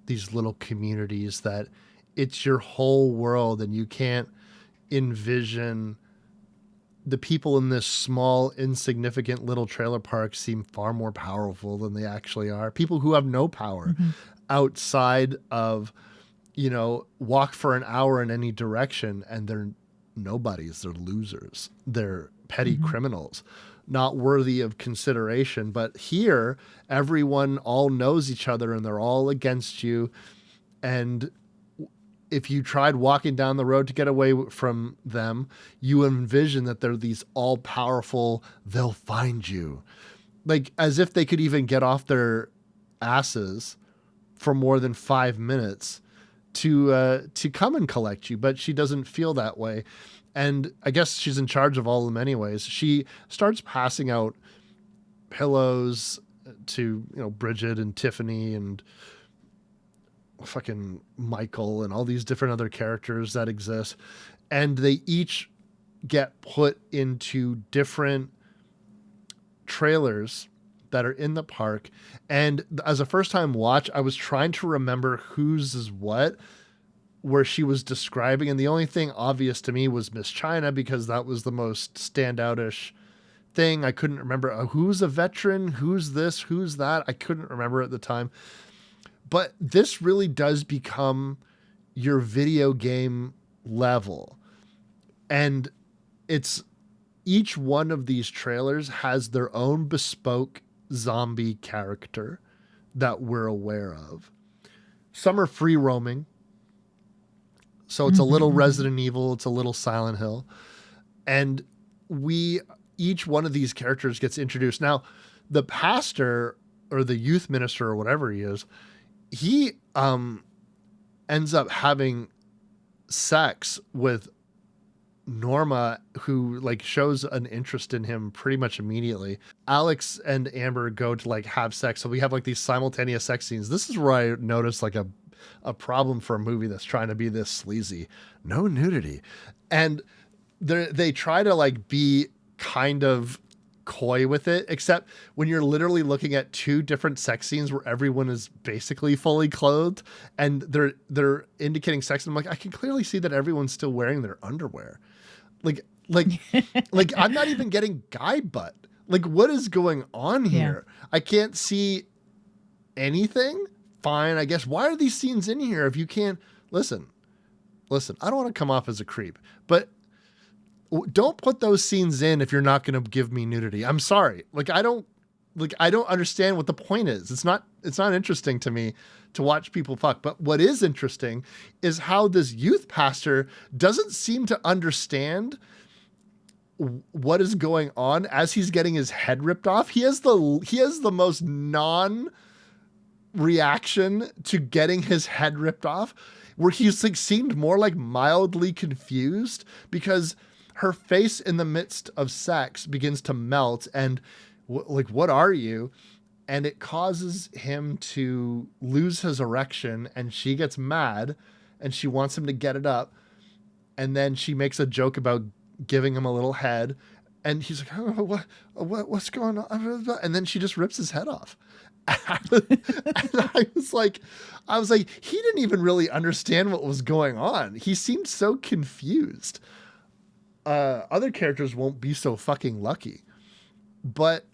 these little communities, that it's your whole world and you can't envision the people in this small, insignificant little trailer park seem far more powerful than they actually are. People who have no power outside of, walk for an hour in any direction and they're nobodies. They're losers. They're petty criminals, not worthy of consideration. But here, everyone all knows each other and they're all against you. And if you tried walking down the road to get away from them, you envision that they're these all powerful, they'll find you. Like as if they could even get off their asses for more than 5 minutes to come and collect you. But she doesn't feel that way. And I guess she's in charge of all of them anyways. She starts passing out pillows to, Bridget and Tiffany and fucking Michael and all these different other characters that exist. And they each get put into different trailers that are in the park. And as a first time watch, I was trying to remember whose is what, where she was describing. And the only thing obvious to me was Miss China, because that was the most standout-ish thing. I couldn't remember who's a veteran, who's this, who's that. I couldn't remember at the time. But this really does become your video game level. And it's each one of these trailers has their own bespoke zombie character that we're aware of. Some are free roaming. So it's a little Resident Evil, it's a little Silent Hill. And each one of these characters gets introduced. Now, the pastor or the youth minister or whatever he is, he ends up having sex with Norma, who shows an interest in him pretty much immediately. Alex and Amber go to have sex. So we have these simultaneous sex scenes. This is where I noticed a problem for a movie that's trying to be this sleazy. No nudity. And they try to be kind of coy with it, except when you're literally looking at two different sex scenes where everyone is basically fully clothed and they're indicating sex. And I'm I can clearly see that everyone's still wearing their underwear. I'm not even getting guy butt. What is going on here? Yeah. I can't see anything. Fine, I guess. Why are these scenes in here if you can't listen? I don't want to come off as a creep, but don't put those scenes in if you're not going to give me nudity. I'm sorry. I don't understand what the point is. It's not interesting to me to watch people fuck. But what is interesting is how this youth pastor doesn't seem to understand what is going on as he's getting his head ripped off. He has the most reaction to getting his head ripped off, where he's seemed more mildly confused, because her face in the midst of sex begins to melt and what are you? And it causes him to lose his erection, and she gets mad and she wants him to get it up. And then she makes a joke about giving him a little head. And he's like, oh, what's going on? And then she just rips his head off. And I was like, he didn't even really understand what was going on. He seemed so confused. Other characters won't be so fucking lucky, but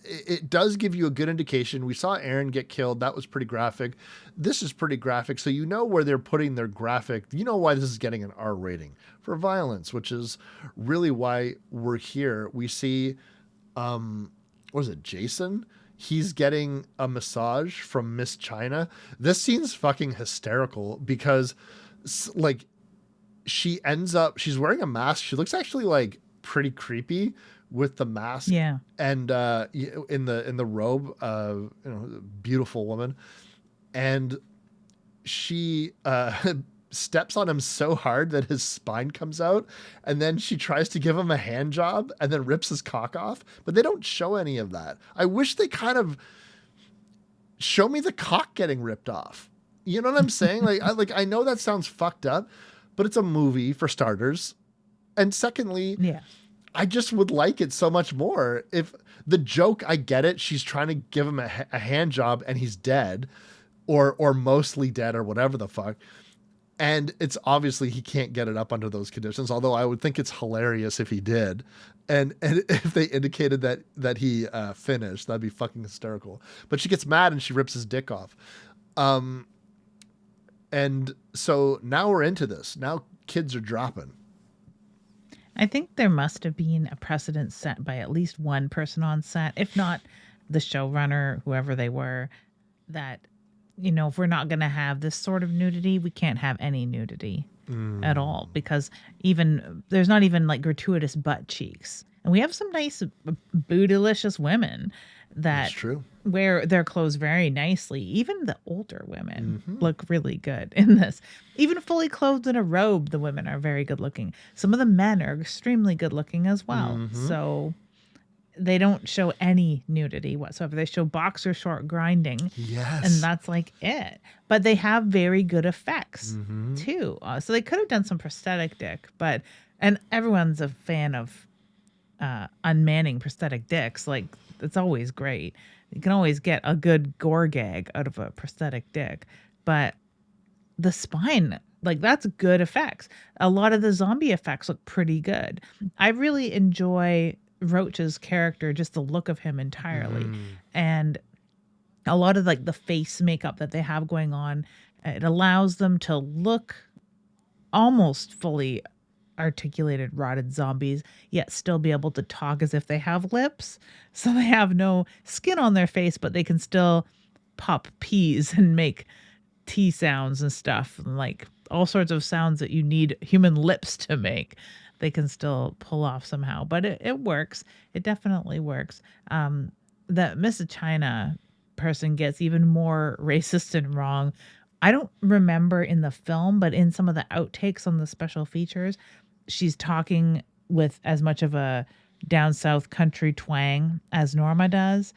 it does give you a good indication. We saw Aaron get killed. That was pretty graphic. This is pretty graphic. So you know where they're putting their graphic. You know why this is getting an R rating for violence, which is really why we're here. We see, what is it, Jason? He's getting a massage from Miss China. This scene's fucking hysterical because like she's wearing a mask. She looks actually like pretty creepy with the mask, Yeah. and in the robe, beautiful woman, and she steps on him so hard that his spine comes out, and then she tries to give him a hand job and then rips his cock off, but they don't show any of that. I wish they kind of show me the cock getting ripped off. You know what I'm saying? I know that sounds fucked up, but it's a movie for starters, and secondly, Yeah. I just would like it so much more. If the joke, I get it. She's trying to give him a hand job and he's dead or mostly dead or whatever the fuck. And it's obviously he can't get it up under those conditions. Although I would think it's hilarious if he did. And if they indicated that he finished, that'd be fucking hysterical. But she gets mad and she rips his dick off. And so now we're into this. Now kids are dropping. I think there must have been a precedent set by at least one person on set, if not the showrunner, whoever they were, that, if we're not going to have this sort of nudity, we can't have any nudity at all, because there's not even like gratuitous butt cheeks. And we have some nice bootylicious women That's that true. wear their clothes very nicely. Even the older women look really good in this. Even fully clothed in a robe, the women are very good looking. Some of the men are extremely good looking as well. So they don't show any nudity whatsoever. They show boxer short grinding. Yes. And that's like it. But they have very good effects too. So they could have done some prosthetic dick, and everyone's a fan of unmanning prosthetic dicks. Like, it's always great. You can always get a good gore gag out of a prosthetic dick. But the spine, like, that's good effects. A lot of the zombie effects look pretty good. I really enjoy Roach's character, just the look of him entirely. And a lot of like the face makeup that they have going on, it allows them to look almost fully articulated rotted zombies, yet still be able to talk as if they have lips. So they have no skin on their face, but they can still pop peas and make tea sounds and stuff, and like all sorts of sounds that you need human lips to make. They can still pull off somehow, but it works. It definitely works. That Miss China person gets even more racist and wrong. I don't remember in the film, but in some of the outtakes on the special features, she's talking with as much of a down south country twang as Norma does,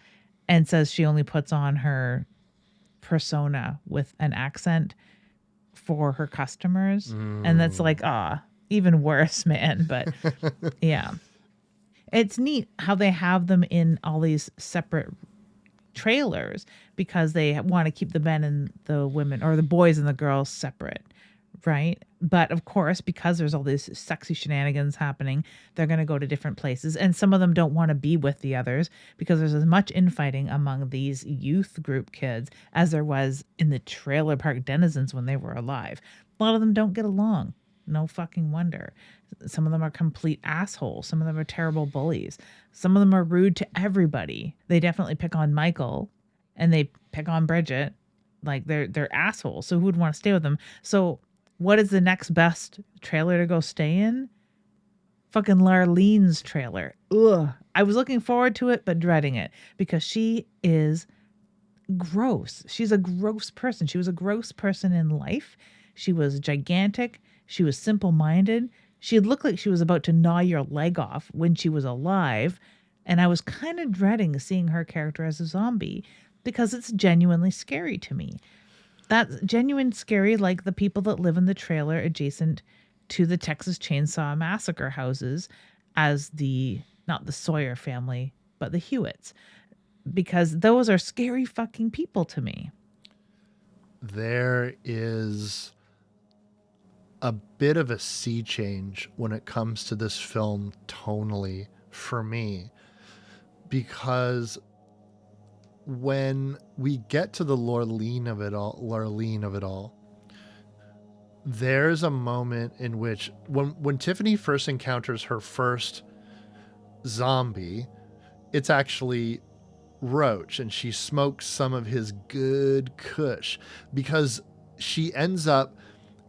and says she only puts on her persona with an accent for her customers. And that's like, even worse, man. But yeah, it's neat how they have them in all these separate trailers because they want to keep the men and the women, or the boys and the girls, separate, right? But of course, because there's all these sexy shenanigans happening, they're going to go to different places, and some of them don't want to be with the others because there's as much infighting among these youth group kids as there was in the trailer park denizens when they were alive. A lot of them don't get along. No fucking wonder. Some of them are complete assholes. Some of them are terrible bullies. Some of them are rude to everybody. They definitely pick on Michael, and they pick on Bridget. Like, they're assholes. So who would want to stay with them? So what is the next best trailer to go stay in? Fucking Larlene's trailer. Ugh. I was looking forward to it, but dreading it because she is gross. She's a gross person. She was a gross person in life. She was gigantic. She was simple-minded. She looked like she was about to gnaw your leg off when she was alive. And I was kind of dreading seeing her character as a zombie because it's genuinely scary to me. That's genuine scary, like the people that live in the trailer adjacent to the Texas Chainsaw Massacre houses as not the Sawyer family, but the Hewitts, because those are scary fucking people to me. There is a bit of a sea change when it comes to this film tonally for me, because when we get to the Lorleen of it all, there's a moment in which when Tiffany first encounters her first zombie, it's actually Roach, and she smokes some of his good kush because she ends up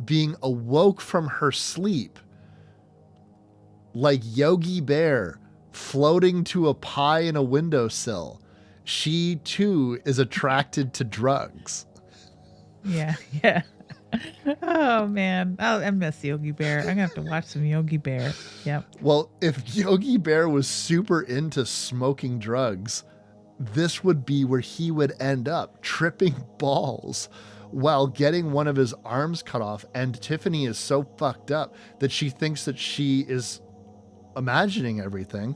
being awoke from her sleep like Yogi Bear floating to a pie in a windowsill. She too is attracted to drugs. Yeah, yeah. Oh man, I miss Yogi Bear. I'm gonna have to watch some Yogi Bear. Yep. Well, if Yogi Bear was super into smoking drugs, this would be where he would end up, tripping balls while getting one of his arms cut off. And Tiffany is so fucked up that she thinks that she is imagining everything,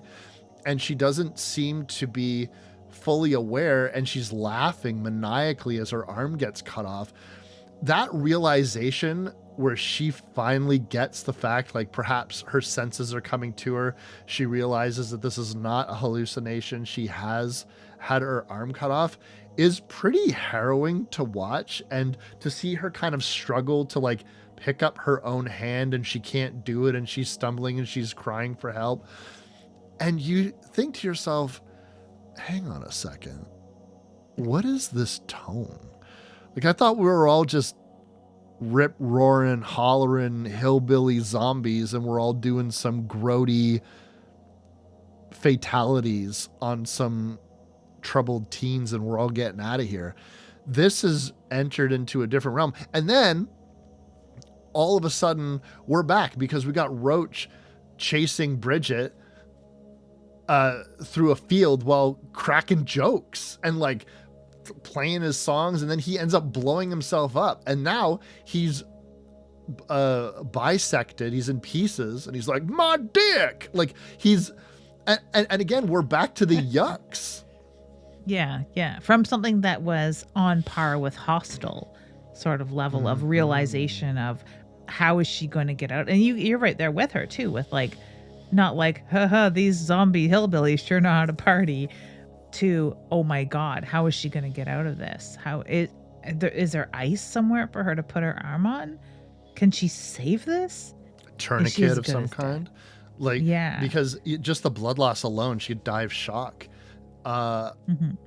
and she doesn't seem to be fully aware, and she's laughing maniacally as her arm gets cut off. That realization where she finally gets the fact, like perhaps her senses are coming to her, she realizes that this is not a hallucination, she has had her arm cut off, is pretty harrowing to watch. And to see her kind of struggle to like pick up her own hand, and she can't do it, and she's stumbling and she's crying for help, and you think to yourself, hang on a second, what is this tone? Like, I thought we were all just rip roaring, hollering hillbilly zombies, and we're all doing some grody fatalities on some troubled teens, and we're all getting out of here. This has entered into a different realm. And then all of a sudden we're back because we got Roach chasing Bridget through a field while cracking jokes and like playing his songs, and then he ends up blowing himself up, and now he's bisected, he's in pieces, and he's like, my dick, like he's and again we're back to the yucks. Yeah, from something that was on par with Hostel sort of level of realization of how is she going to get out. And you're right there with her too, with like, not like, haha, these zombie hillbillies sure know how to party, to, oh my God, how is she going to get out of this? Is there ice somewhere for her to put her arm on? Can she save this? Tourniquet of some kind? Like, yeah. Because just the blood loss alone, she'd die of shock. And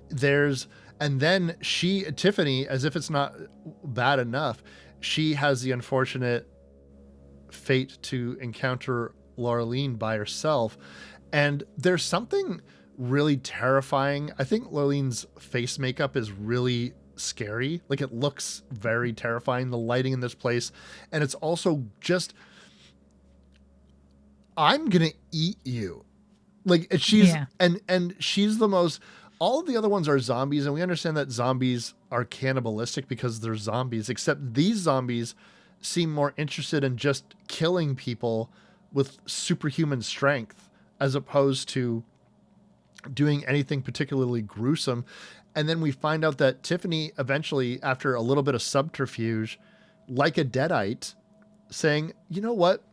then Tiffany, as if it's not bad enough, she has the unfortunate fate to encounter Lorleen by herself. And there's something really terrifying. I think Lorleen's face makeup is really scary. Like, it looks very terrifying, the lighting in this place. And it's also just, I'm gonna eat you. Like, she's and she's the most, all of the other ones are zombies, and we understand that zombies are cannibalistic because they're zombies, except these zombies seem more interested in just killing people with superhuman strength as opposed to doing anything particularly gruesome. And then we find out that Tiffany eventually, after a little bit of subterfuge, like a deadite, saying, you know what?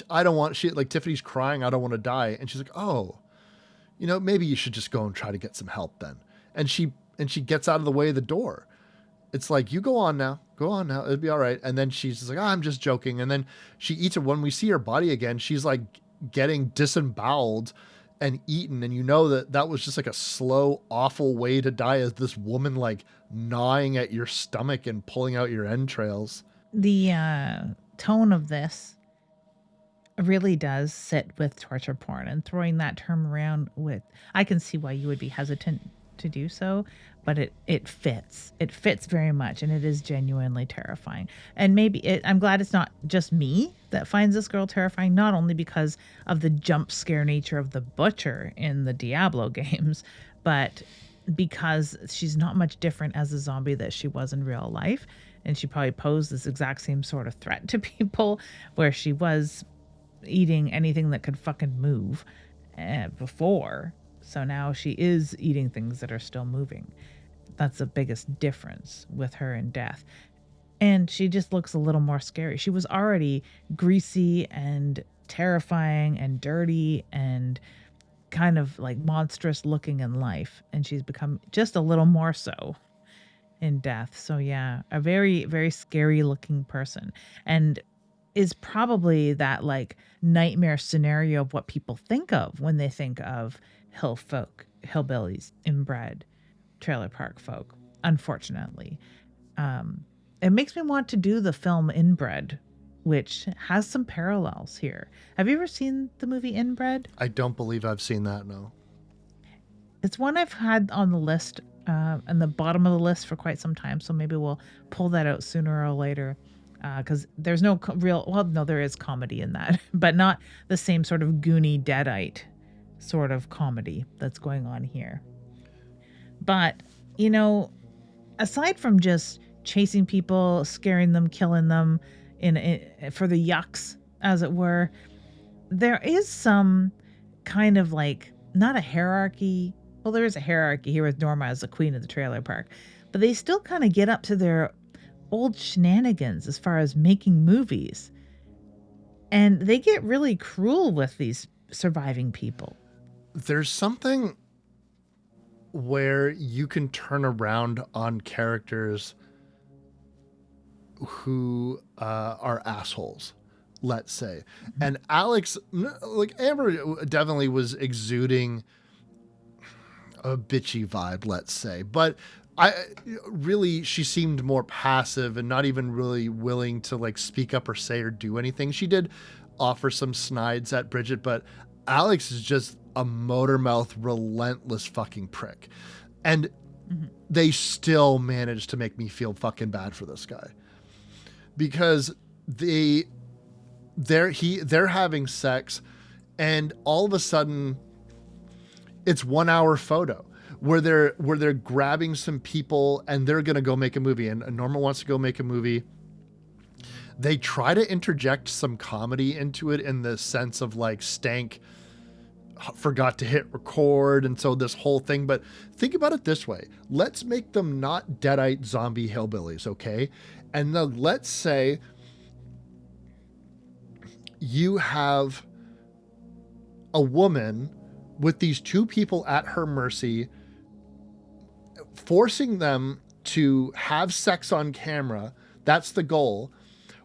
I don't want, Tiffany's crying, I don't want to die. And she's like, oh, you know, maybe you should just go and try to get some help then. And she gets out of the way of the door. It's like, you go on now, it'll be all right. And then she's just like, oh, I'm just joking. And then she eats it. When we see her body again, she's like getting disemboweled and eaten. And you know that was just like a slow, awful way to die, as this woman like gnawing at your stomach and pulling out your entrails. The tone of this really does sit with torture porn, and throwing that term around with, I can see why you would be hesitant to do so, but it fits very much, and it is genuinely terrifying. And I'm glad it's not just me that finds this girl terrifying, not only because of the jump scare nature of the butcher in the Diablo games, but because she's not much different as a zombie that she was in real life. and she probably posed this exact same sort of threat to people, where she was eating anything that could fucking move before. So now she is eating things that are still moving. That's the biggest difference with her in Death. And she just looks a little more scary. She was already greasy and terrifying and dirty and kind of like monstrous looking in life. And she's become just a little more so in Death. So, yeah, a very, very scary looking person. And is probably that like nightmare scenario of what people think of when they think of hill folk, hillbillies, inbred, trailer park folk, unfortunately. Um, it makes me want to do the film Inbred, which has some parallels here. Have you ever seen the movie Inbred? I don't believe I've seen that, no. It's one I've had on the list, on the bottom of the list for quite some time. So maybe we'll pull that out sooner or later. Because there's no real, well, no, there is comedy in that, but not the same sort of goony deadite sort of comedy that's going on here. But, you know, aside from just chasing people, scaring them, killing them in for the yucks, as it were, there is some kind of like not a hierarchy. Well, there is a hierarchy here with Norma as the queen of the trailer park, but they still kind of get up to their old shenanigans as far as making movies. And they get really cruel with these surviving people. There's something where you can turn around on characters who are assholes, let's say. And Alex, like Amber definitely was exuding a bitchy vibe, let's say. But she seemed more passive and not even really willing to like speak up or say or do anything. She did offer some snides at Bridget, but Alex is just a motor mouth, relentless fucking prick. And they still managed to make me feel fucking bad for this guy. Because they're having sex, and all of a sudden it's 1 hour photo where they're grabbing some people and they're gonna go make a movie, and Norma wants to go make a movie. They try to interject some comedy into it in the sense of like Stank forgot to hit record, and so this whole thing. But think about it this way: let's make them not deadite zombie hillbillies, okay? And then let's say you have a woman with these two people at her mercy, forcing them to have sex on camera. That's the goal,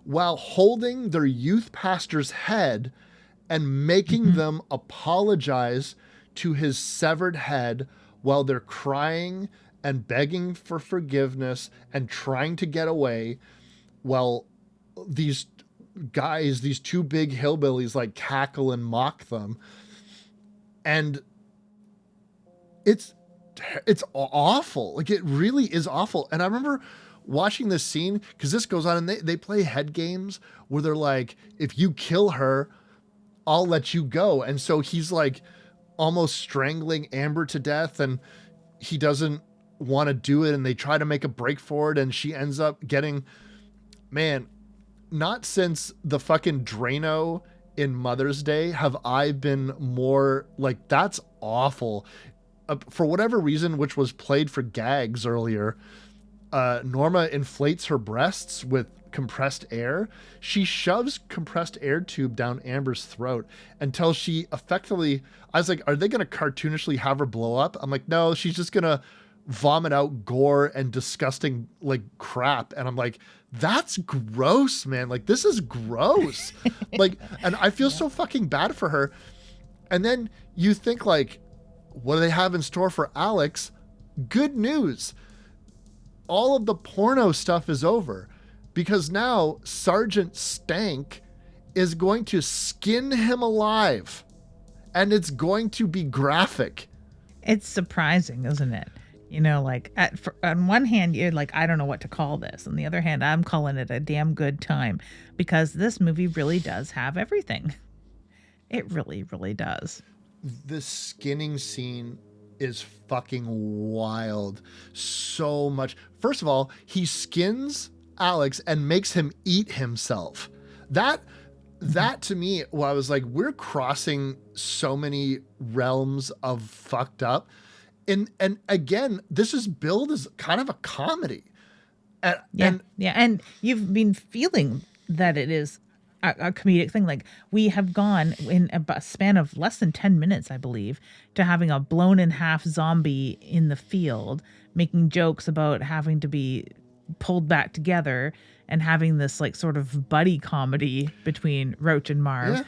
while holding their youth pastor's head and making them apologize to his severed head while they're crying and begging for forgiveness and trying to get away, while these guys, these two big hillbillies, like cackle and mock them. And it's awful. Like, it really is awful. And I remember watching this scene, because this goes on, and they play head games where they're like, if you kill her, I'll let you go. And so he's like almost strangling Amber to death, and he doesn't want to do it, and they try to make a break for it, and she ends up getting, man, not since the fucking Drano in Mother's Day have I been more like, that's awful. For whatever reason, which was played for gags earlier, Norma inflates her breasts with compressed air. She shoves compressed air tube down Amber's throat until she effectively, I was like, are they going to cartoonishly have her blow up? I'm like, no, she's just going to vomit out gore and disgusting like crap. And I'm like, that's gross, man. Like, this is gross. Like, and I feel so fucking bad for her. And then you think like, what do they have in store for Alex? Good news. All of the porno stuff is over, because now Sergeant Stank is going to skin him alive, and it's going to be graphic. It's surprising, isn't it? You know, like on one hand, you're like, I don't know what to call this. On the other hand, I'm calling it a damn good time, because this movie really does have everything. It really, really does. The skinning scene is fucking wild. So much. First of all, he skins Alex and makes him eat himself. That to me, well, I was like, we're crossing so many realms of fucked up. And again, this is billed as kind of a comedy. And Yeah. And you've been feeling that it is a comedic thing. Like, we have gone in a span of less than 10 minutes, I believe, to having a blown in half zombie in the field, making jokes about having to be pulled back together and having this like sort of buddy comedy between Roach and Marv yeah,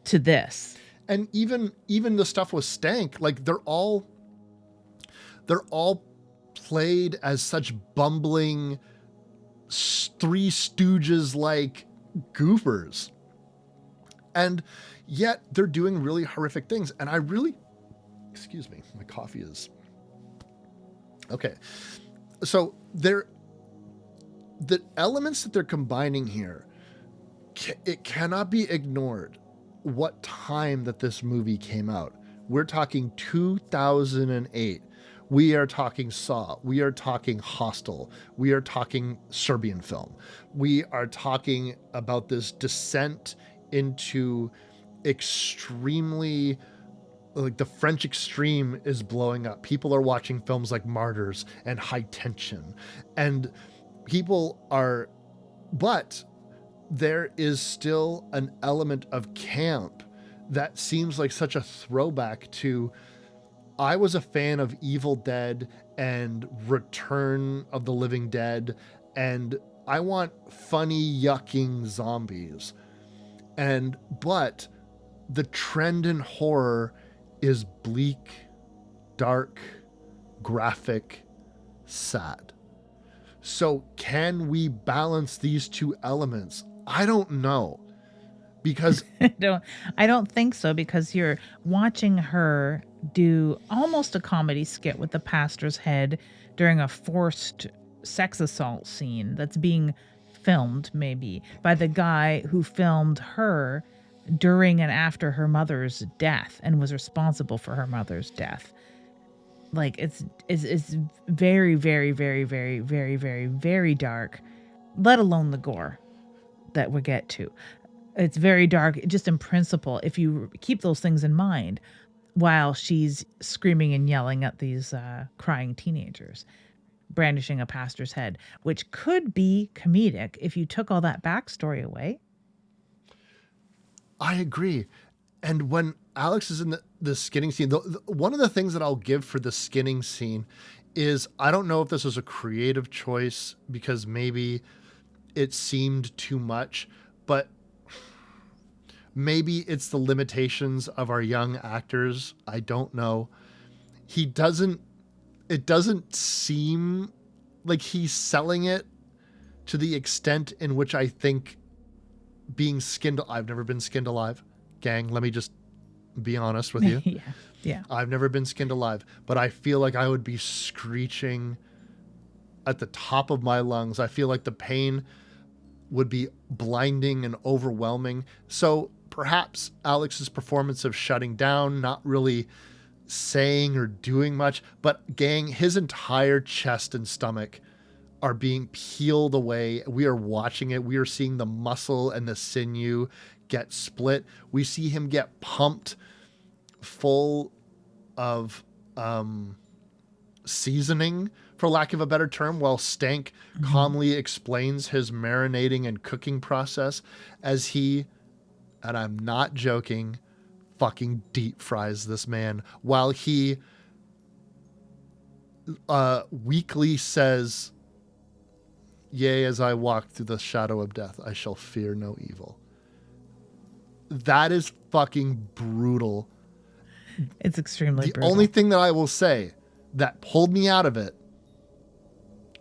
to this. and even the stuff with Stank, like they're all played as such bumbling Three Stooges like goofers, and yet they're doing really horrific things. And I really, excuse me, my coffee is okay. So the elements that they're combining here, it cannot be ignored what time that this movie came out. We're talking 2008. We are talking Saw. We are talking Hostel. We are talking Serbian film. We are talking about this descent into extremely, like, the French extreme is blowing up. People are watching films like Martyrs and High Tension. And people are, but there is still an element of camp that seems like such a throwback to, I was a fan of Evil Dead and Return of the Living Dead, and I want funny, yucking zombies. But the trend in horror is bleak, dark, graphic, sad. So can we balance these two elements? I don't know. Because I don't think so, because you're watching her do almost a comedy skit with the pastor's head during a forced sex assault scene that's being filmed maybe by the guy who filmed her during and after her mother's death and was responsible for her mother's death. Like, it's very, very, very, very, very, very, very dark, let alone the gore that we get to. It's very dark, just in principle, if you keep those things in mind while she's screaming and yelling at these crying teenagers, brandishing a pastor's head, which could be comedic if you took all that backstory away. I agree. And when Alex is in the skinning scene, one of the things that I'll give for the skinning scene is, I don't know if this was a creative choice because maybe it seemed too much, but maybe it's the limitations of our young actors. I don't know. It doesn't seem like he's selling it to the extent in which I think being skinned. I've never been skinned alive, gang. Let me just be honest with you. Yeah. I've never been skinned alive, but I feel like I would be screeching at the top of my lungs. I feel like the pain would be blinding and overwhelming. So perhaps Alex's performance of shutting down, not really saying or doing much, but gang, his entire chest and stomach are being peeled away. We are watching it. We are seeing the muscle and the sinew get split. We see him get pumped full of seasoning, for lack of a better term, while Stank calmly explains his marinating and cooking process as he, and I'm not joking, fucking deep fries this man while he weakly says, "Yea, as I walk through the shadow of death, I shall fear no evil." That is fucking brutal. It's extremely brutal. The only thing that I will say that pulled me out of it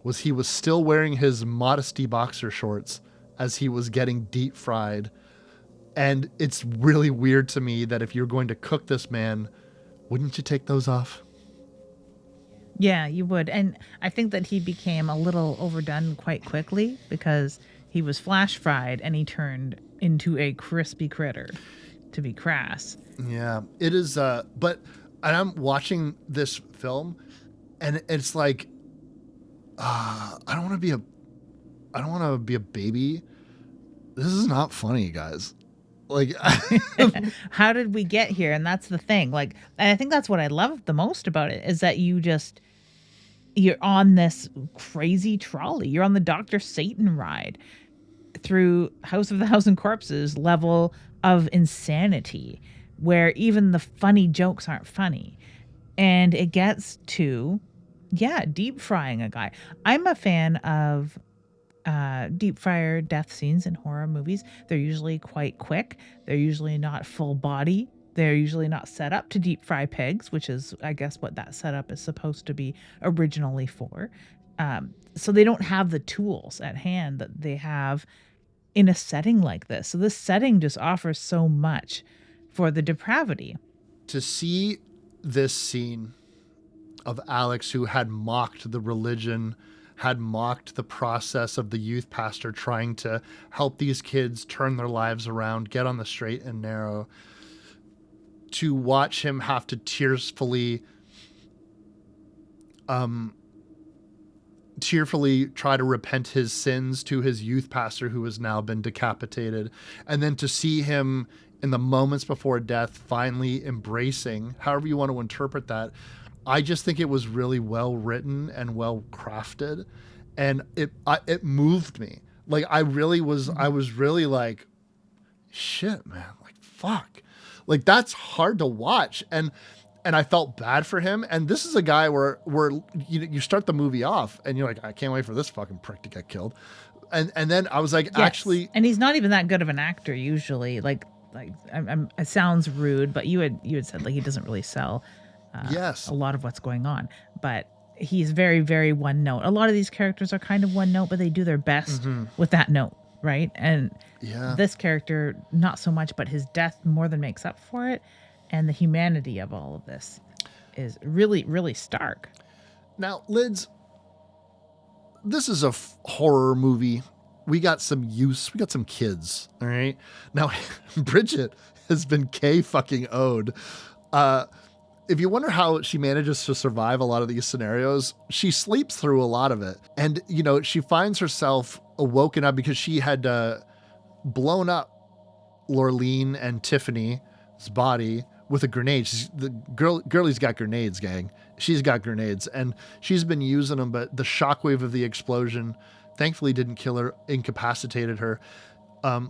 was he was still wearing his modesty boxer shorts as he was getting deep fried. And it's really weird to me that if you're going to cook this man, wouldn't you take those off? Yeah, you would. And I think that he became a little overdone quite quickly because he was flash fried and he turned into a crispy critter, to be crass. Yeah, it is. But and I'm watching this film and it's like, I don't want to be I don't want to be a baby. This is not funny, guys. Like, How did we get here? And that's the thing. Like, and I think that's what I love the most about it is that you're on this crazy trolley. You're on the Dr. Satan ride through House of the Thousand Corpses level of insanity, where even the funny jokes aren't funny. And it gets to, yeah, deep frying a guy. I'm a fan of deep fryer death scenes in horror movies. They're usually quite quick. They're usually not full body. They're usually not set up to deep fry pigs, which is, I guess, what that setup is supposed to be originally for. So they don't have the tools at hand that they have in a setting like this. So this setting just offers so much for the depravity. to see this scene of Alex, who had mocked the religion, had mocked the process of the youth pastor trying to help these kids turn their lives around, get on the straight and narrow, to watch him have to tearfully try to repent his sins to his youth pastor who has now been decapitated, and then to see him in the moments before death finally embracing, however you want to interpret that. I just think it was really well written and well crafted, and it moved me. Like, I was really like, shit, man, like, fuck, like, that's hard to watch. And I felt bad for him. And this is a guy where you start the movie off and you're like, I can't wait for this fucking prick to get killed. And then I was like, yes. Actually, and he's not even that good of an actor usually. Like it sounds rude, but you had said like he doesn't really sell yes, a lot of what's going on. But he's very, very one note. A lot of these characters are kind of one note, but they do their best with that note, right? And this character, not so much, but his death more than makes up for it. And the humanity of all of this is really, really stark. Now, Lids, this is a horror movie. We got some use. We got some kids. All right. Now, Bridget has been fucking O'd. If you wonder how she manages to survive a lot of these scenarios, she sleeps through a lot of it. And, she finds herself woken up because she had blown up Lorleen and Tiffany's body with a grenade. The girlie's got grenades, gang. She's got grenades, and she's been using them, but the shockwave of the explosion thankfully didn't kill her, incapacitated her.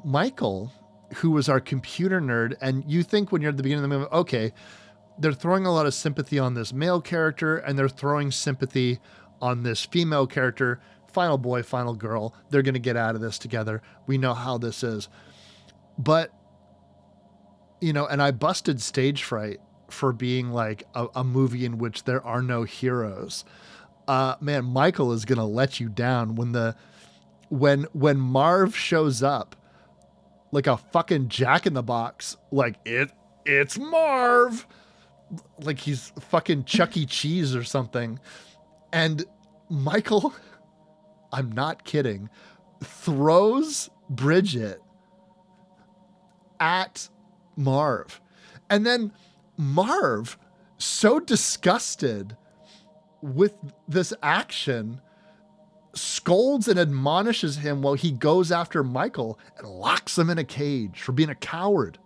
Michael, who was our computer nerd, and you think when you're at the beginning of the movie, okay, they're throwing a lot of sympathy on this male character, and they're throwing sympathy on this female character. Final boy, final girl. They're going to get out of this together. We know how this is. But and I busted stage fright for being like a movie in which there are no heroes. Man, Michael is going to let you down when Marv shows up like a fucking Jack in the Box, like it's Marv, like he's fucking Chuck E. Cheese or something. And Michael, I'm not kidding, throws Bridget at Marv. And then Marv, so disgusted with this action, scolds and admonishes him while he goes after Michael and locks him in a cage for being a coward.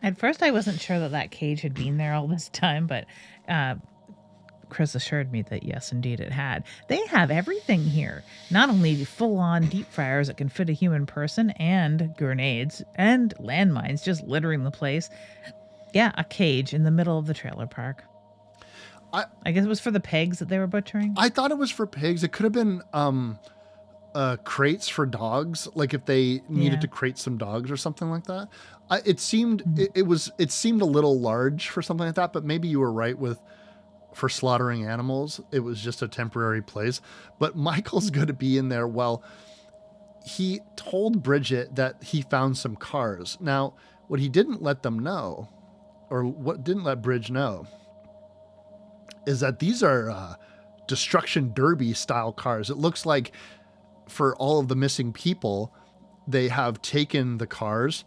At first, I wasn't sure that cage had been there all this time, but Chris assured me that yes, indeed it had. They have everything here. Not only full-on deep fryers that can fit a human person, and grenades and landmines just littering the place. Yeah, a cage in the middle of the trailer park. I guess it was for the pigs that they were butchering. I thought it was for pigs. It could have been crates for dogs, like if they needed to crate some dogs or something like that. It seemed it seemed a little large for something like that, but maybe you were right for slaughtering animals. It was just a temporary place. But Michael's going to be in there. Well, he told Bridget that he found some cars. Now, what he didn't let them know, or what didn't let Bridge know, is that these are destruction derby style cars. It looks like for all of the missing people, they have taken the cars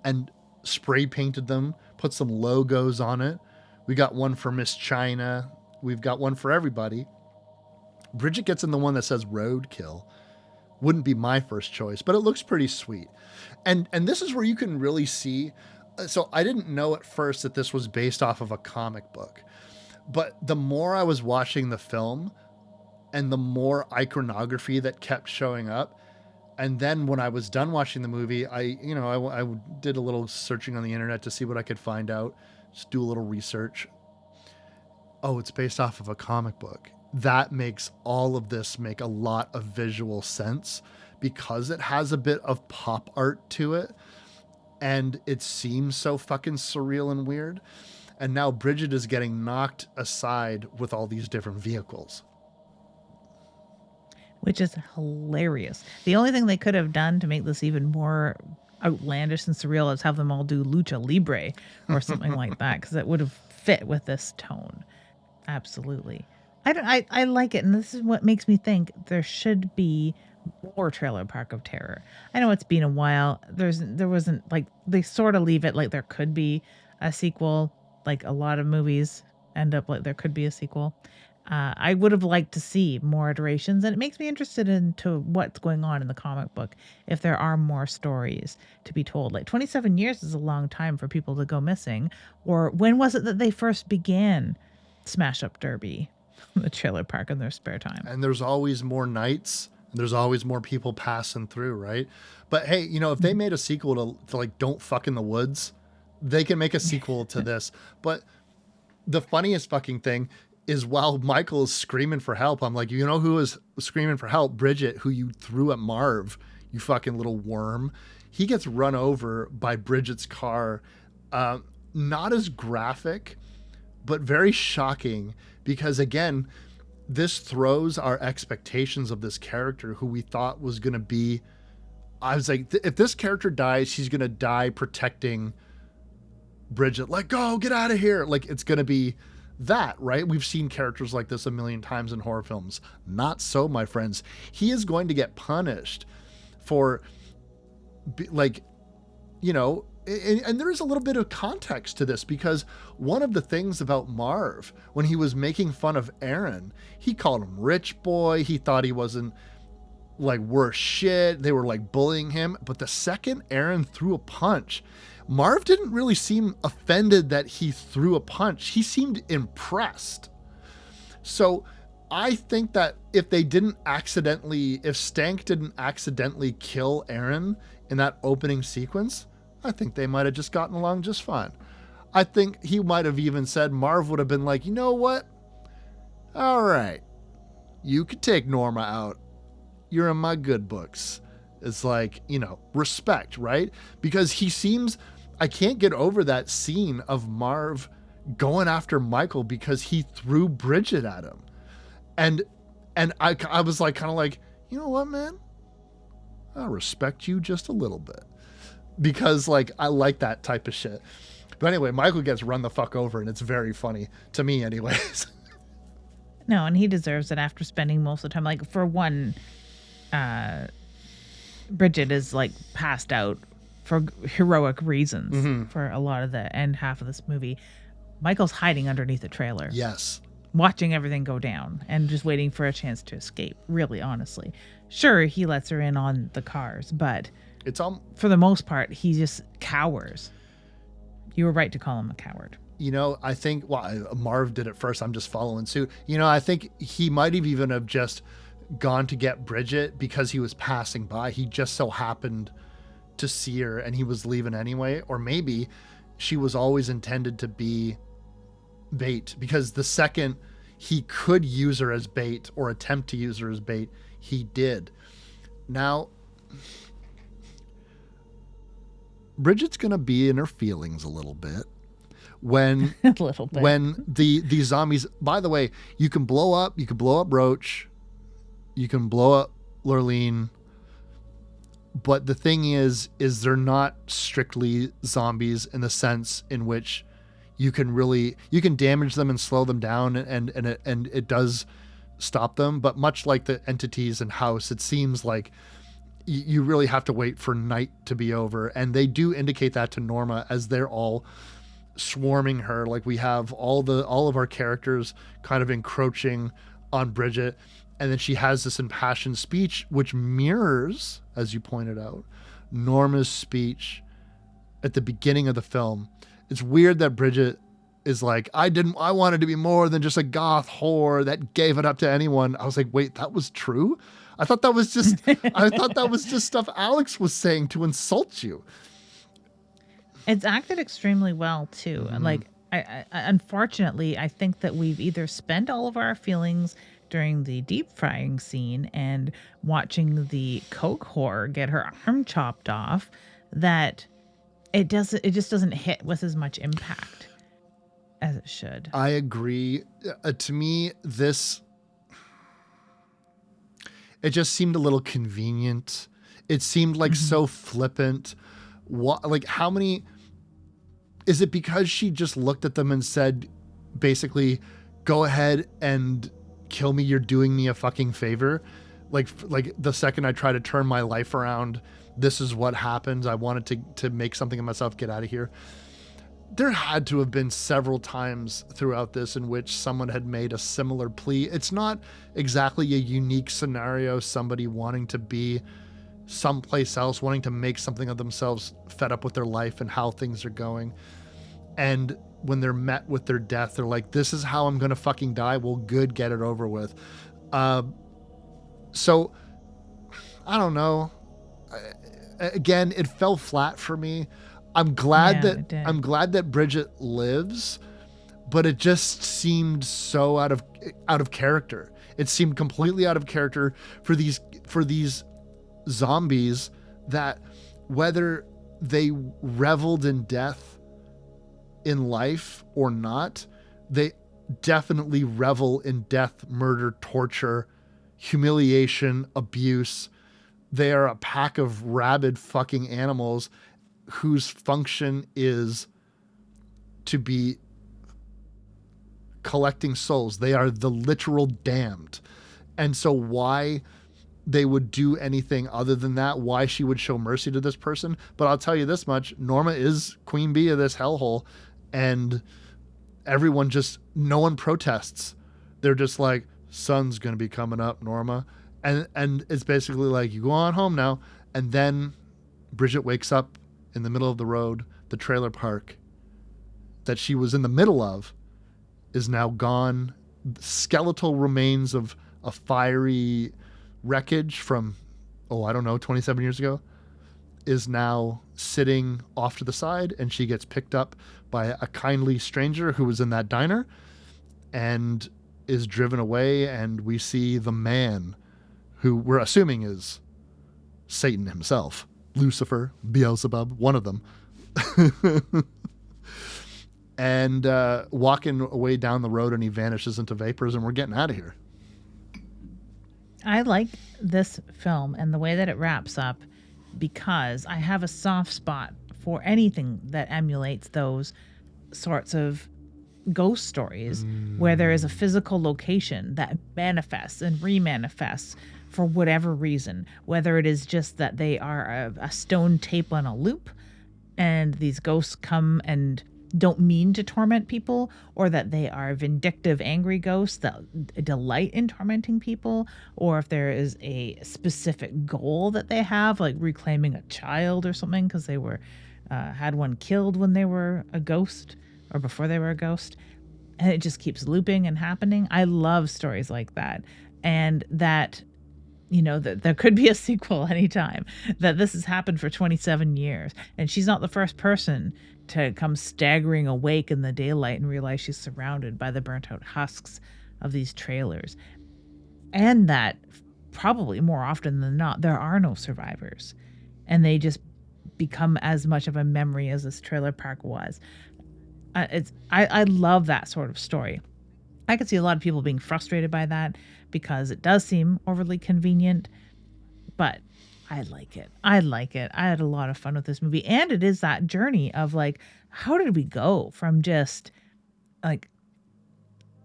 and spray painted them, put some logos on it. We got one for Miss China. We've got one for everybody. Bridget gets in the one that says roadkill. Wouldn't be my first choice, but it looks pretty sweet. And this is where you can really see. So I didn't know at first that this was based off of a comic book, but the more I was watching the film and the more iconography that kept showing up, and then when I was done watching the movie, I did a little searching on the internet to see what I could find out, just do a little research. Oh, it's based off of a comic book. That makes all of this make a lot of visual sense because it has a bit of pop art to it and it seems so fucking surreal and weird. And now Bridget is getting knocked aside with all these different vehicles. Which is hilarious. The only thing they could have done to make this even more outlandish and surreal is have them all do lucha libre or something like that, because it would have fit with this tone. Absolutely. I like it, and this is what makes me think there should be more Trailer Park of Terror. I know it's been a while. There wasn't, like, they sort of leave it like there could be a sequel, like a lot of movies end up like there could be a sequel. I would have liked to see more iterations, and it makes me interested into what's going on in the comic book, if there are more stories to be told. Like 27 years is a long time for people to go missing. Or when was it that they first began Smash Up Derby, the trailer park, in their spare time? And there's always more nights, and there's always more people passing through, right? But hey, if they made a sequel to like Don't Fuck in the Woods, they can make a sequel to this. But the funniest fucking thing is while Michael is screaming for help, I'm like, who is screaming for help? Bridget, who you threw at Marv, you fucking little worm. He gets run over by Bridget's car. Not as graphic, but very shocking, because again, this throws our expectations of this character who we thought was going to be. I was like, if this character dies, she's going to die protecting Bridget. Let go, get out of here. Like, it's going to be that, right? We've seen characters like this a million times in horror films. Not so, my friends. He is going to get punished for, and there is a little bit of context to this, because one of the things about Marv, when he was making fun of Aaron, he called him rich boy. He thought he wasn't like worth shit. They were like bullying him. But the second Aaron threw a punch, Marv didn't really seem offended that he threw a punch. He seemed impressed. So I think that if Stank didn't accidentally kill Aaron in that opening sequence, I think they might have just gotten along just fine. I think he might have even said, Marv would have been like, you know what? All right, you could take Norma out. You're in my good books. It's like, respect, right? Because I can't get over that scene of Marv going after Michael because he threw Bridget at him. And I was like, kind of like, you know what, man? I respect you just a little bit. Because like, I like that type of shit. But anyway, Michael gets run the fuck over, and it's very funny to me anyways. No, and he deserves it after spending most of the time. Like, for one, Bridget is like passed out for heroic reasons for a lot of the end half of this movie. Michael's hiding underneath a trailer. Yes. Watching everything go down and just waiting for a chance to escape, really, honestly. Sure, he lets her in on the cars, but it's for the most part, he just cowers. You were right to call him a coward. I think, Marv did it first. I'm just following suit. I think he might even have just gone to get Bridget because he was passing by. He just so happened to see her and he was leaving anyway. Or maybe she was always intended to be bait, because the second he could use her as bait or attempt to use her as bait, he did. Now, Bridget's going to be in her feelings a little bit when a little bit. When the zombies, by the way, you can blow up Roach, you can blow up Lurleen, but the thing is they're not strictly zombies in the sense in which you can damage them and slow them down, and it does stop them. But much like the entities in House, it seems like you really have to wait for night to be over. And they do indicate that to Norma as they're all swarming her. Like, we have all of our characters kind of encroaching on Bridget. And then she has this impassioned speech, which mirrors, as you pointed out, Norma's speech at the beginning of the film. It's weird that Bridget is like, I wanted to be more than just a goth whore that gave it up to anyone. I was like, wait, that was true? I thought that was just stuff Alex was saying to insult you. It's acted extremely well too. Mm-hmm. Like, I unfortunately, I think that we've either spent all of our feelings during the deep frying scene and watching the coke whore get her arm chopped off, that it just doesn't hit with as much impact as it should. I agree. To me, it just seemed a little convenient. It seemed like so flippant. What, like, how many? Is it because she just looked at them and said, basically, go ahead and kill me, you're doing me a fucking favor? Like the second I try to turn my life around, this is what happens. I wanted to make something of myself, get out of here. There had to have been several times throughout this in which someone had made a similar plea. It's not exactly a unique scenario, somebody wanting to be someplace else, wanting to make something of themselves, fed up with their life and how things are going. And when they're met with their death, they're like, this is how I'm going to fucking die. Well, good, get it over with. So, I don't know. Again, it fell flat for me. I'm glad that Bridget lives, but it just seemed so out of character. It seemed completely out of character for these zombies, that whether they reveled in death in life or not, they definitely revel in death, murder, torture, humiliation, abuse. They are a pack of rabid fucking animals whose function is to be collecting souls. They are the literal damned. And so why they would do anything other than that, why she would show mercy to this person. But I'll tell you this much, Norma is queen bee of this hellhole, and no one protests. They're just like, sun's going to be coming up, Norma. And it's basically like, you go on home now. And then Bridget wakes up in the middle of the road. The trailer park that she was in the middle of is now gone. Skeletal remains of a fiery wreckage from, 27 years ago, is now sitting off to the side, and she gets picked up by a kindly stranger who was in that diner and is driven away. And we see the man who we're assuming is Satan himself, Lucifer, Beelzebub, one of them, and walking away down the road, and he vanishes into vapors, and we're getting out of here. I like this film and the way that it wraps up, because I have a soft spot for anything that emulates those sorts of ghost stories where there is a physical location that manifests and remanifests for whatever reason, whether it is just that they are a stone tape on a loop and these ghosts come and don't mean to torment people, or that they are vindictive, angry ghosts that delight in tormenting people, or if there is a specific goal that they have, like reclaiming a child or something because they were had one killed when they were a ghost or before they were a ghost, and it just keeps looping and happening. I love stories like that, and that, that there could be a sequel anytime, that this has happened for 27 years and she's not the first person to come staggering awake in the daylight and realize she's surrounded by the burnt out husks of these trailers. And that probably more often than not, there are no survivors and they just become as much of a memory as this trailer park was. I love that sort of story. I could see a lot of people being frustrated by that because it does seem overly convenient, but I like it. I had a lot of fun with this movie. And it is that journey of like, how did we go from just like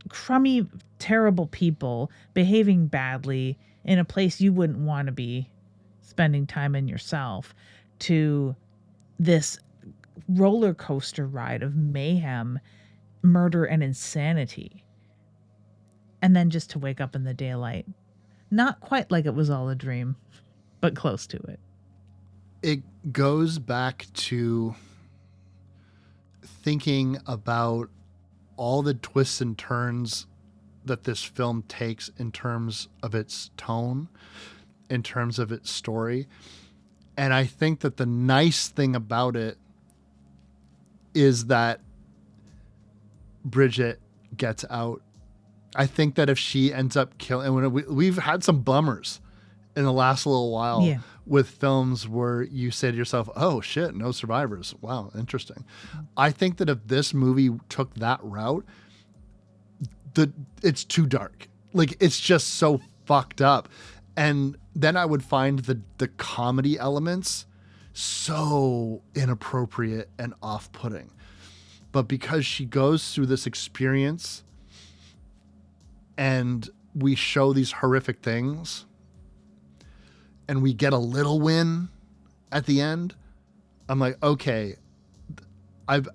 crummy, terrible people behaving badly in a place you wouldn't want to be spending time in yourself, to this roller coaster ride of mayhem, murder, and insanity. and then just to wake up in the daylight. Not quite like it was all a dream, but close to it. It goes back to thinking about all the twists and turns that this film takes in terms of its tone, in terms of its story. And I think that the nice thing about it is that Bridget gets out. I think that if she ends up killing, and we've had some bummers in the last little while with films where you say to yourself, oh shit, no survivors. Wow, interesting. I think that if this movie took that route, it's too dark. Like, it's just so fucked up. And then I would find the comedy elements so inappropriate and off-putting. But because she goes through this experience and we show these horrific things and we get a little win at the end, I'm like, okay,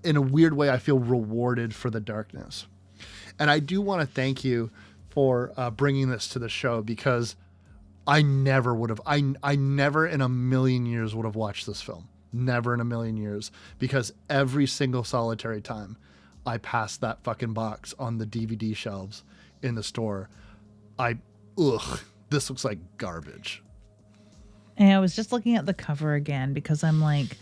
in a weird way, I feel rewarded for the darkness. And I do want to thank you for bringing this to the show, because I never would have, I never in a million years would have watched this film. Never in a million years, because every single solitary time I passed that fucking box on the DVD shelves in the store, this looks like garbage. And I was just looking at the cover again because I'm like,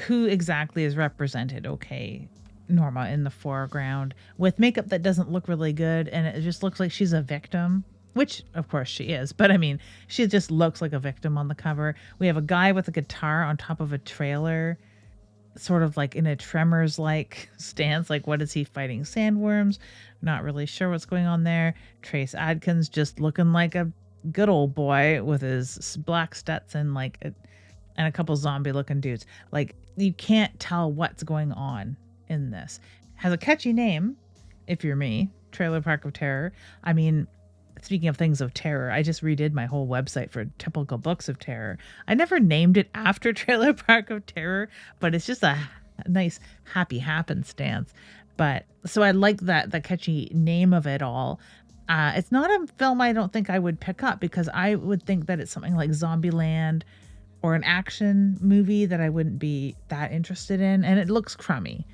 who exactly is represented? Okay, Norma in the foreground with makeup that doesn't look really good, and it just looks like she's a victim, which of course she is, but I mean, she just looks like a victim on the cover. We have a guy with a guitar on top of a trailer, sort of like in a Tremors-like stance. Like, what is he fighting? Sandworms? Not really sure what's going on there. Trace Adkins just looking like a good old boy with his black Stetson, and a couple zombie-looking dudes. Like, you can't tell what's going on in this. Has a catchy name, if you're me, Trailer Park of Terror. I mean, speaking of things of terror, I just redid my whole website for typical books of terror. I never named it after Trailer Park of Terror, but it's just a nice, happy happenstance. But so I like the catchy name of it all. It's not a film I don't think I would pick up, because I would think that it's something like Zombieland or an action movie that I wouldn't be that interested in. And it looks crummy.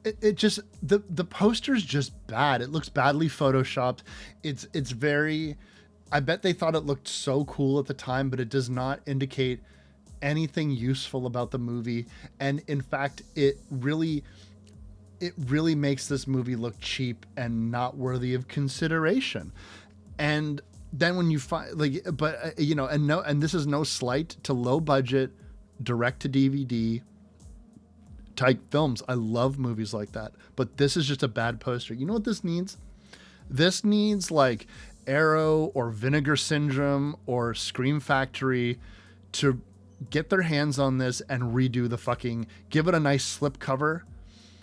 It just, the poster's just bad. It looks badly photoshopped. It's very, I bet they thought it looked so cool at the time, but it does not indicate anything useful about the movie. And in fact, it really makes this movie look cheap and not worthy of consideration. And then when you find and this is no slight to low budget direct to DVD type films. I love movies like that, but this is just a bad poster. You know what this needs? This needs like Arrow or Vinegar Syndrome or Scream Factory to get their hands on this and redo the fucking, give it a nice slip cover,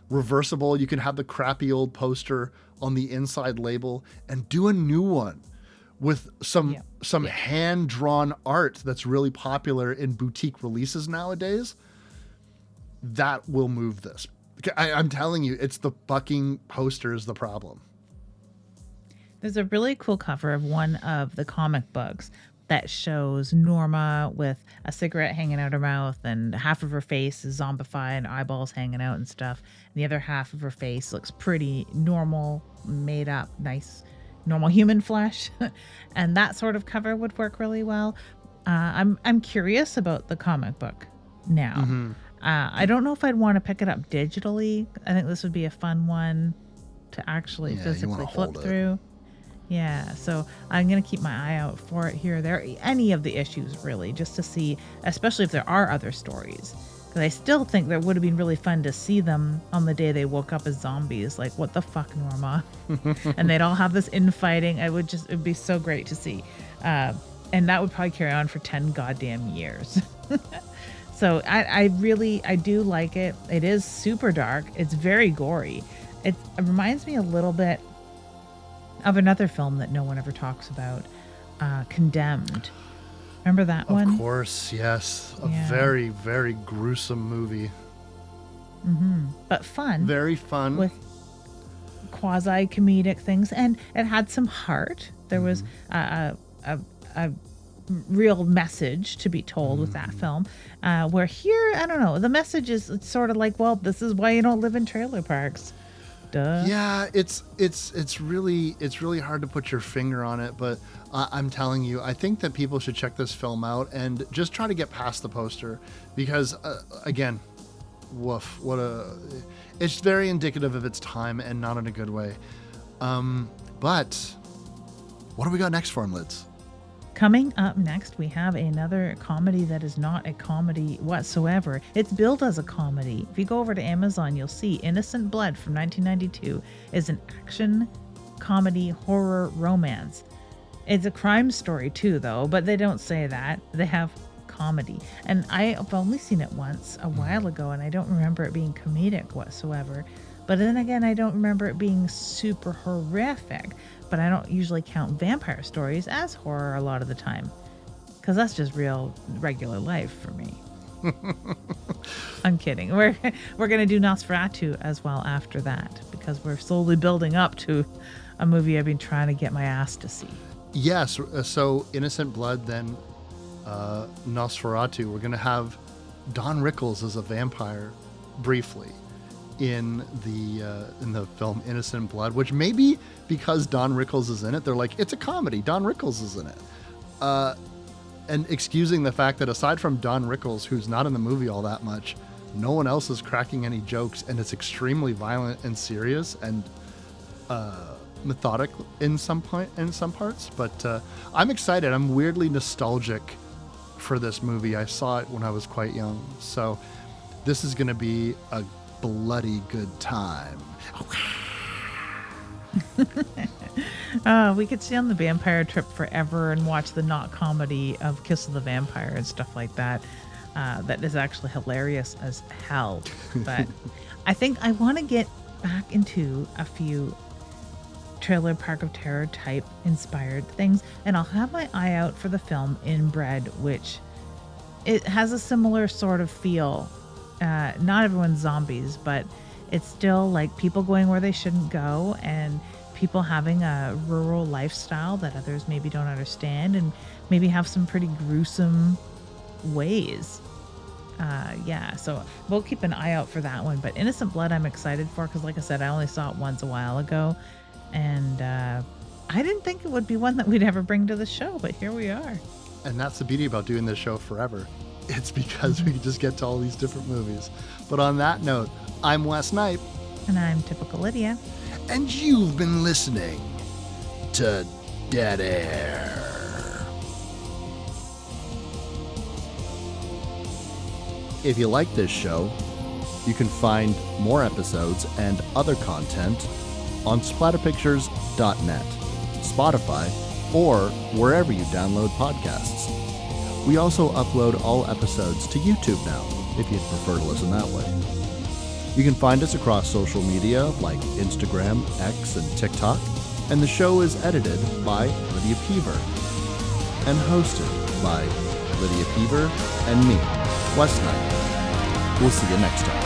reversible. You can have the crappy old poster on the inside label and do a new one with some hand-drawn art that's really popular in boutique releases nowadays. That will move this. I'm telling you, it's the fucking poster is the problem. There's a really cool cover of one of the comic books that shows Norma with a cigarette hanging out her mouth, and half of her face is zombified and eyeballs hanging out and stuff. And the other half of her face looks pretty normal, made up, nice, normal human flesh. And that sort of cover would work really well. I'm curious about the comic book now. Mm-hmm. I don't know if I'd want to pick it up digitally. I think this would be a fun one to actually physically flip through. Yeah, so I'm going to keep my eye out for it here or there. Any of the issues, really, just to see, especially if there are other stories. Because I still think that would have been really fun to see them on the day they woke up as zombies. Like, what the fuck, Norma? And they'd all have this infighting. It'd be so great to see. And that would probably carry on for 10 goddamn years. So I do like it. It is super dark. It's very gory. It reminds me a little bit of another film that no one ever talks about, Condemned. Remember that one? Of course, yes. A very, very gruesome movie. Mm-hmm. But fun. Very fun. With quasi comedic things, and it had some heart. There was a real message to be told with that film. Where here, I don't know, the message is it's sort of like, well, this is why you don't live in trailer parks. Duh. Yeah, it's really hard to put your finger on it, but I'm telling you, I think that people should check this film out and just try to get past the poster, because again, woof, it's very indicative of its time and not in a good way. But what do we got next for him, Lids? Coming up next, we have another comedy that is not a comedy whatsoever. It's billed as a comedy. If you go over to Amazon, you'll see Innocent Blood from 1992 is an action, comedy, horror, romance. It's a crime story too, though, but they don't say that. They have comedy. And I've only seen it once a while ago, and I don't remember it being comedic whatsoever. But then again, I don't remember it being super horrific. But I don't usually count vampire stories as horror a lot of the time, because that's just real regular life for me. I'm kidding. We're gonna do Nosferatu as well after that, because we're slowly building up to a movie I've been trying to get my ass to see. Yes. So Innocent Blood, then Nosferatu. We're gonna have Don Rickles as a vampire briefly in the film Innocent Blood, which maybe because Don Rickles is in it, they're like, it's a comedy, Don Rickles is in it, and excusing the fact that aside from Don Rickles, who's not in the movie all that much, no one else is cracking any jokes, and it's extremely violent and serious and methodic in some parts. But I'm excited. I'm weirdly nostalgic for this movie. I saw it when I was quite young, so this is going to be a bloody good time. We could stay on the vampire trip forever and watch the not comedy of Kiss of the Vampire and stuff like that. That is actually hilarious as hell. But I think I want to get back into a few Trailer Park of Terror type inspired things, and I'll have my eye out for the film Inbred, which it has a similar sort of feel. Not everyone's zombies, but it's still like people going where they shouldn't go, and people having a rural lifestyle that others maybe don't understand, and maybe have some pretty gruesome ways. So we'll keep an eye out for that one. But Innocent Blood I'm excited for, because like I said, I only saw it once a while ago, and I didn't think it would be one that we'd ever bring to the show, but here we are. And that's the beauty about doing this show forever. It's because we just get to all these different movies. But on that note, I'm Wes Knipe. And I'm Typical Lydia. And you've been listening to Dead Air. If you like this show, you can find more episodes and other content on splatterpictures.net, Spotify, or wherever you download podcasts. We also upload all episodes to YouTube now, if you'd prefer to listen that way. You can find us across social media like Instagram, X, and TikTok, and the show is edited by Lydia Peaver and hosted by Lydia Peaver and me, Wes Knipe. We'll see you next time.